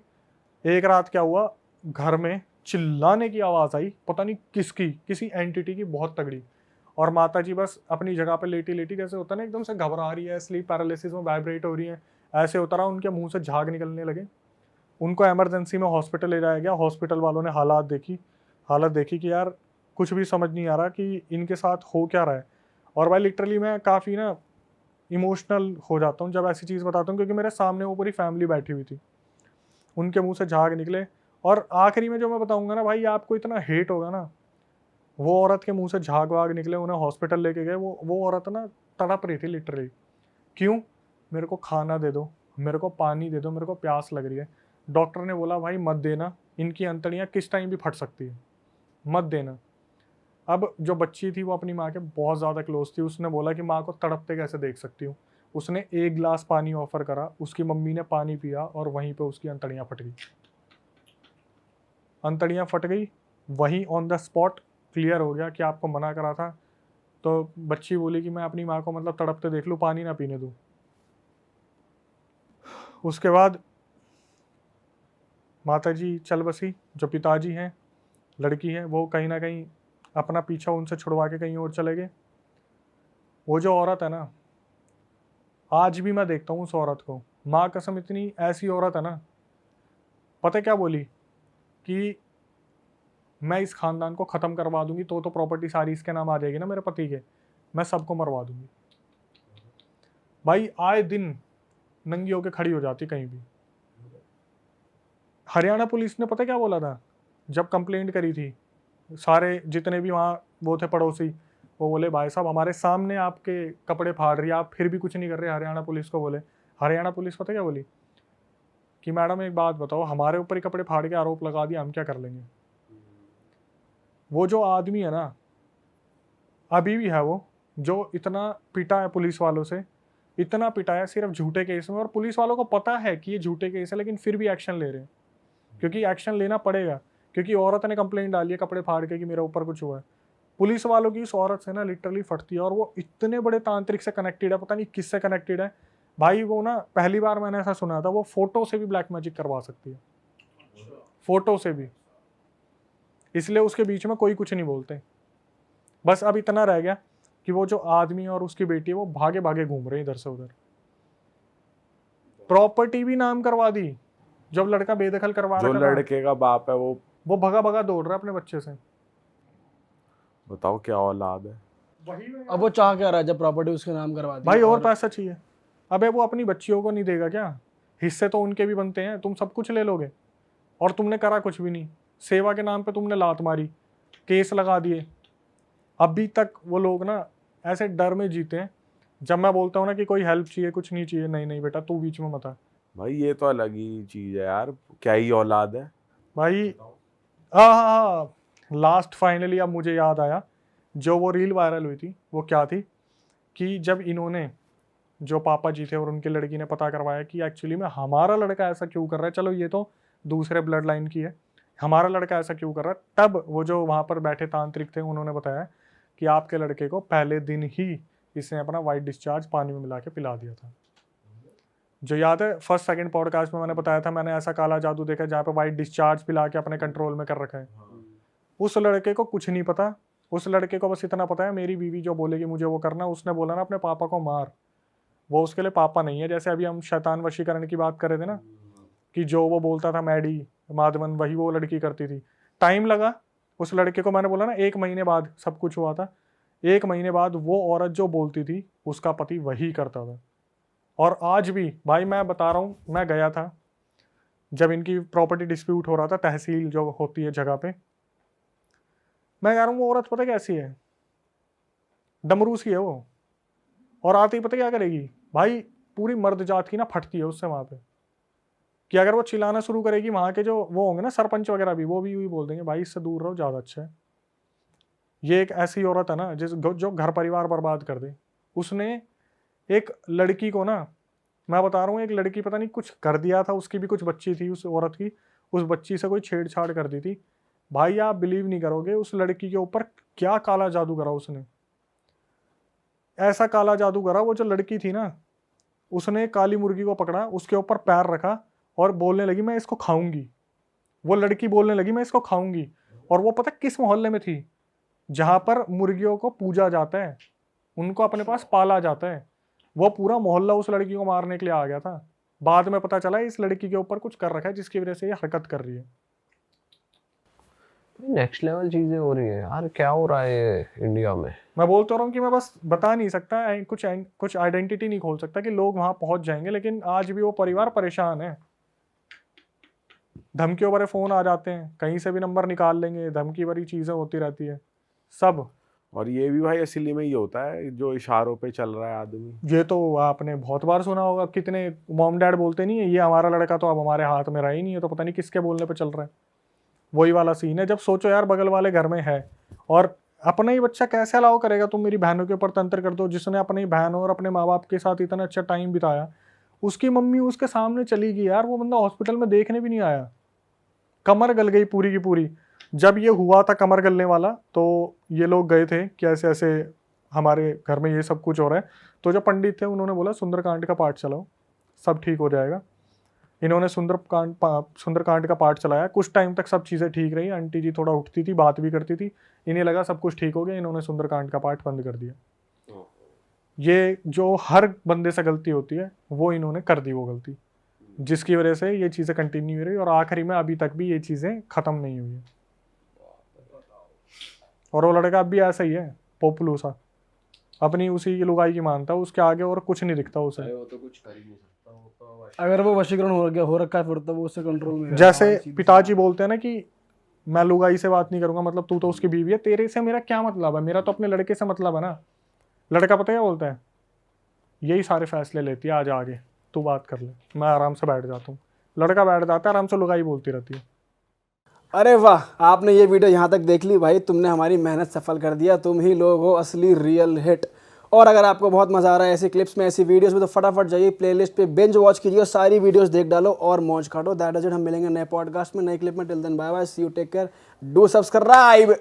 एक रात क्या हुआ, घर में चिल्लाने की आवाज़ आई, पता नहीं किसकी, किसी एंटिटी की, बहुत तगड़ी। और माता जी बस अपनी जगह पे लेटी लेटी, जैसे होता है ना एकदम से घबरा रही है, स्लीप पैरालिसिस में वाइब्रेट हो रही है, ऐसे होता रहा, उनके मुंह से झाग निकलने लगे। उनको इमरजेंसी में हॉस्पिटल ले जाया गया। हॉस्पिटल वालों ने हालत देखी कि यार कुछ भी समझ नहीं आ रहा कि इनके साथ हो क्या रहा है। और भाई लिटरली मैं काफ़ी ना इमोशनल हो जाता हूँ जब ऐसी चीज़ बताता हूँ, क्योंकि मेरे सामने वो पूरी फैमिली बैठी हुई थी, उनके मुंह से झाग निकले। और आखिरी में जो मैं बताऊंगा ना भाई, आपको इतना हेट होगा ना, वो औरत के मुंह से झाग वाग निकले, उन्हें हॉस्पिटल लेके गए, वो औरत ना तड़प रही थी लिटरली। क्यों? मेरे को खाना दे दो, मेरे को पानी दे दो, मेरे को प्यास लग रही है। डॉक्टर ने बोला भाई मत देना, इनकी अंतड़ियाँ किस टाइम भी फट सकती है, मत देना। अब जो बच्ची थी वो अपनी माँ के बहुत ज़्यादा क्लोज थी, उसने बोला कि माँ को तड़पते कैसे देख सकती हूँ। उसने एक गिलास पानी ऑफर करा, उसकी मम्मी ने पानी पिया और वहीं पे उसकी अंतड़ियाँ फट गई। अंतड़ियाँ फट गई, वहीं ऑन द स्पॉट क्लियर हो गया कि आपको मना करा था। तो बच्ची बोली कि मैं अपनी माँ को मतलब तड़पते देख लूँ, पानी ना पीने दूँ। उसके बाद माता जी चल बसी, जो पिताजी हैं, लड़की है, वो कहीं ना कहीं अपना पीछा उनसे छुड़वा के कहीं और चले गए। वो जो औरत है ना, आज भी मैं देखता हूँ उस औरत को, माँ कसम इतनी ऐसी औरत है ना। पता है क्या बोली? कि मैं इस खानदान को ख़त्म करवा दूंगी, तो प्रॉपर्टी सारी इसके नाम आ जाएगी ना मेरे पति के, मैं सबको मरवा दूंगी। भाई आए दिन नंगी होके खड़ी हो जाती कहीं भी। हरियाणा पुलिस ने पता क्या बोला था जब कंप्लेंट करी थी? सारे जितने भी वहाँ वो थे पड़ोसी, वो बोले भाई साहब हमारे सामने आपके कपड़े फाड़ रही है, आप फिर भी कुछ नहीं कर रहे। हरियाणा पुलिस को बोले, हरियाणा पुलिस पता क्या बोली? कि मैडम एक बात बताओ, हमारे ऊपर ही कपड़े फाड़ के आरोप लगा दिया, हम क्या कर लेंगे? वो जो आदमी है ना, अभी भी है वो, जो इतना पिटा है पुलिस वालों से, इतना पिटा है सिर्फ झूठे केस में, और पुलिस वालों को पता है कि ये झूठे केस है, लेकिन फिर भी एक्शन ले रहे हैं, क्योंकि एक्शन लेना पड़ेगा, क्योंकि औरत ने कंप्लेंट डाली है कपड़े फाड़ के कि मेरे ऊपर कुछ हुआ है। पुलिस वालों की उस औरत से ना लिटरली फटती है, और वो इतने बड़े तांत्रिक से कनेक्टेड है, पता नहीं किससे कनेक्टेड है भाई। वो ना पहली बार मैंने ऐसा सुना था, वो फोटो से भी ब्लैक मैजिक करवा सकती है, फोटो से भी, इसलिए उसके बीच में कोई कुछ नहीं बोलते। बस अब इतना रह गया कि वो जो आदमी और उसकी बेटी है वो भागे भागे घूम रहे हैं इधर से उधर। प्रॉपर्टी भी नाम करवा दी, जब लड़का बेदखल करवा जो रखा था, लड़के का बाप है वो भगा भगा दौड़ रहा है अपने बच्चे से। बताओ क्या औलाद है। अब वो चाह क्या रहा है जब प्रॉपर्टी उसके नाम करवा दी? भाई और पैसा चाहिए। अबे वो अपनी बच्चियों को नहीं देगा क्या? हिस्से तो उनके भी बनते हैं, तुम सब कुछ ले लोगे और तुमने करा कुछ भी नहीं। सेवा के नाम पे तुमने लात मारी, केस लगा दिए। अभी तक वो लोग ना ऐसे डर में जीते हैं। जब मैं बोलता हूँ ना कि कोई हेल्प चाहिए, कुछ नहीं चाहिए, नहीं नहीं बेटा तू बीच में मत आ। भाई ये तो अलग ही चीज है यार, क्या ही औलाद है भाई हाँ, लास्ट फाइनली अब मुझे याद आया, जो वो रील वायरल हुई थी वो क्या थी कि जब इन्होंने, जो पापा जी थे और उनकी लड़की ने पता करवाया कि एक्चुअली में हमारा लड़का ऐसा क्यों कर रहा है, चलो ये तो दूसरे ब्लड लाइन की है, हमारा लड़का ऐसा क्यों कर रहा है, तब वो जो वहाँ पर बैठे तांत्रिक थे उन्होंने बताया कि आपके लड़के को पहले दिन ही इसने अपना वाइट डिस्चार्ज पानी में मिला के पिला दिया था। जो याद है फर्स्ट सेकंड पॉडकास्ट में मैंने बताया था, मैंने ऐसा काला जादू देखा जहाँ पे वाइट डिस्चार्ज पिला के अपने कंट्रोल में कर रखा है। उस लड़के को कुछ नहीं पता, उस लड़के को बस इतना पता है मेरी बीवी जो बोलेगी मुझे वो करना। उसने बोला ना अपने पापा को मार, वो उसके लिए पापा नहीं है। जैसे अभी हम शैतान वशीकरण की बात कर रहे थे ना, कि जो वो बोलता था मैडी माधवन, वही वो लड़की करती थी। टाइम लगा उस लड़के को, मैंने बोला ना 1 महीने बाद सब कुछ हुआ था। 1 महीने बाद वो औरत जो बोलती थी उसका पति वही करता था। और आज भी भाई मैं बता रहा हूँ, मैं गया था जब इनकी प्रॉपर्टी डिस्प्यूट हो रहा था, तहसील जो होती है जगह पे, मैं कह रहा हूँ वो औरत पता कैसी है, डमरू सी है वो। और आते ही पता क्या करेगी भाई, पूरी मर्द जात की ना फटती है उससे वहां पे। कि अगर वो चिल्लाना शुरू करेगी, वहाँ के जो वो होंगे ना सरपंच वगैरह भी, वो भी वही बोल देंगे भाई इससे दूर रहो, ज़्यादा अच्छा है। ये एक ऐसी औरत है ना जो घर परिवार बर्बाद कर दे। उसने एक लड़की को ना, मैं बता रहा हूँ, एक लड़की पता नहीं कुछ कर दिया था, उसकी भी कुछ बच्ची थी उस औरत की, उस बच्ची से कोई छेड़छाड़ कर दी थी। भाई आप बिलीव नहीं करोगे उस लड़की के ऊपर क्या काला जादू करा उसने। ऐसा काला जादू करा, वो जो लड़की थी ना, उसने काली मुर्गी को पकड़ा, उसके ऊपर पैर रखा और बोलने लगी मैं इसको खाऊंगी। वो लड़की बोलने लगी मैं इसको खाऊंगी। और वो पता किस मोहल्ले में थी? जहां पर मुर्गियों को पूजा जाता है, उनको अपने पास पाला जाता है। वो पूरा मोहल्ला उस लड़की को मारने के लिए आ गया था। बाद में पता चला इस लड़की के ऊपर कुछ कर रखा है जिसकी वजह से ये हरकत कर रही है। नेक्स्ट लेवल चीजें हो रही है यार, क्या हो रहा है इंडिया में। मैं बोलता रहा हूँ कि मैं बस बता नहीं सकता, कुछ आइडेंटिटी नहीं खोल सकता कि लोग वहां पहुंच जाएंगे, लेकिन आज भी वो परिवार परेशान है। धमकियों भरे फोन आ जाते हैं, कहीं से भी नंबर निकाल लेंगे, धमकी भरी चीजें होती रहती है सब। और ये भी भाई असली में ही होता है जो इशारों पे चल रहा है आदमी। ये तो आपने बहुत बार सुना होगा, कितने मॉम डैड बोलते नहीं है ये हमारा लड़का तो अब हमारे हाथ में रहा ही नहीं है, तो पता नहीं किसके बोलने पे चल रहा है। वही वाला सीन है। जब सोचो यार बगल वाले घर में है और अपना ही बच्चा कैसे अलाउ करेगा तुम मेरी बहनों के ऊपर तंत्र कर दो, जिसने अपनी बहन और अपने माँ बाप के साथ इतना अच्छा टाइम बिताया, उसकी मम्मी उसके सामने चली गई यार, वो बंदा हॉस्पिटल में देखने भी नहीं आया, कमर गल गई पूरी की पूरी। जब ये हुआ था कमर गलने वाला, तो ये लोग गए थे कि ऐसे ऐसे हमारे घर में ये सब कुछ हो रहा है। तो जो पंडित थे उन्होंने बोला सुंदरकांड का पाठ चलाओ, सब ठीक हो जाएगा। इन्होंने सुंदरकांड का पाठ चलाया, कुछ टाइम तक सब चीज़ें ठीक रही। आंटी जी थोड़ा उठती थी, बात भी करती थी, इन्हें लगा सब कुछ ठीक हो गया, इन्होंने सुंदरकांड का पाठ बंद कर दिया। ये जो हर बंदे से गलती होती है वो इन्होंने कर दी वो गलती, जिसकी वजह से ये चीज़ें कंटिन्यू हो रही और आखिरी में अभी तक भी ये चीज़ें ख़त्म नहीं हुई है। और वो लड़का अब भी ऐसा ही है, पोपलू सा, अपनी उसी की लुगाई की मानता है, उसके आगे और कुछ नहीं दिखता उसे। वो तो कुछ कर ही नहीं सकता, वो तो अगर वो वशीकरण हो रखा है फिर तो वो उससे कंट्रोल में है। जैसे पिताजी बोलते हैं ना कि मैं लुगाई से बात नहीं करूंगा, मतलब तू तो उसकी बीवी है, तेरे से मेरा क्या मतलब है, मेरा तो अपने लड़के से मतलब है ना। लड़का पता है क्या बोलता है? यही सारे फैसले लेती है, आज आगे तू बात कर ले, मैं आराम से बैठ जाता हूँ। लड़का बैठ जाता है आराम से, लुगाई बोलती रहती है। अरे वाह, आपने ये वीडियो यहाँ तक देख ली भाई, तुमने हमारी मेहनत सफल कर दिया। तुम ही लोग हो असली रियल हिट। और अगर आपको बहुत मजा आ रहा है ऐसी क्लिप्स में, ऐसी वीडियोस में, तो फटाफट जाइए प्लेलिस्ट पे बिंज वॉच कीजिए, सारी वीडियोस देख डालो और मौज काटो। That is it. हम मिलेंगे नए पॉडकास्ट में, नए क्लिप में। Till then bye bye, see you, take care, do subscribe.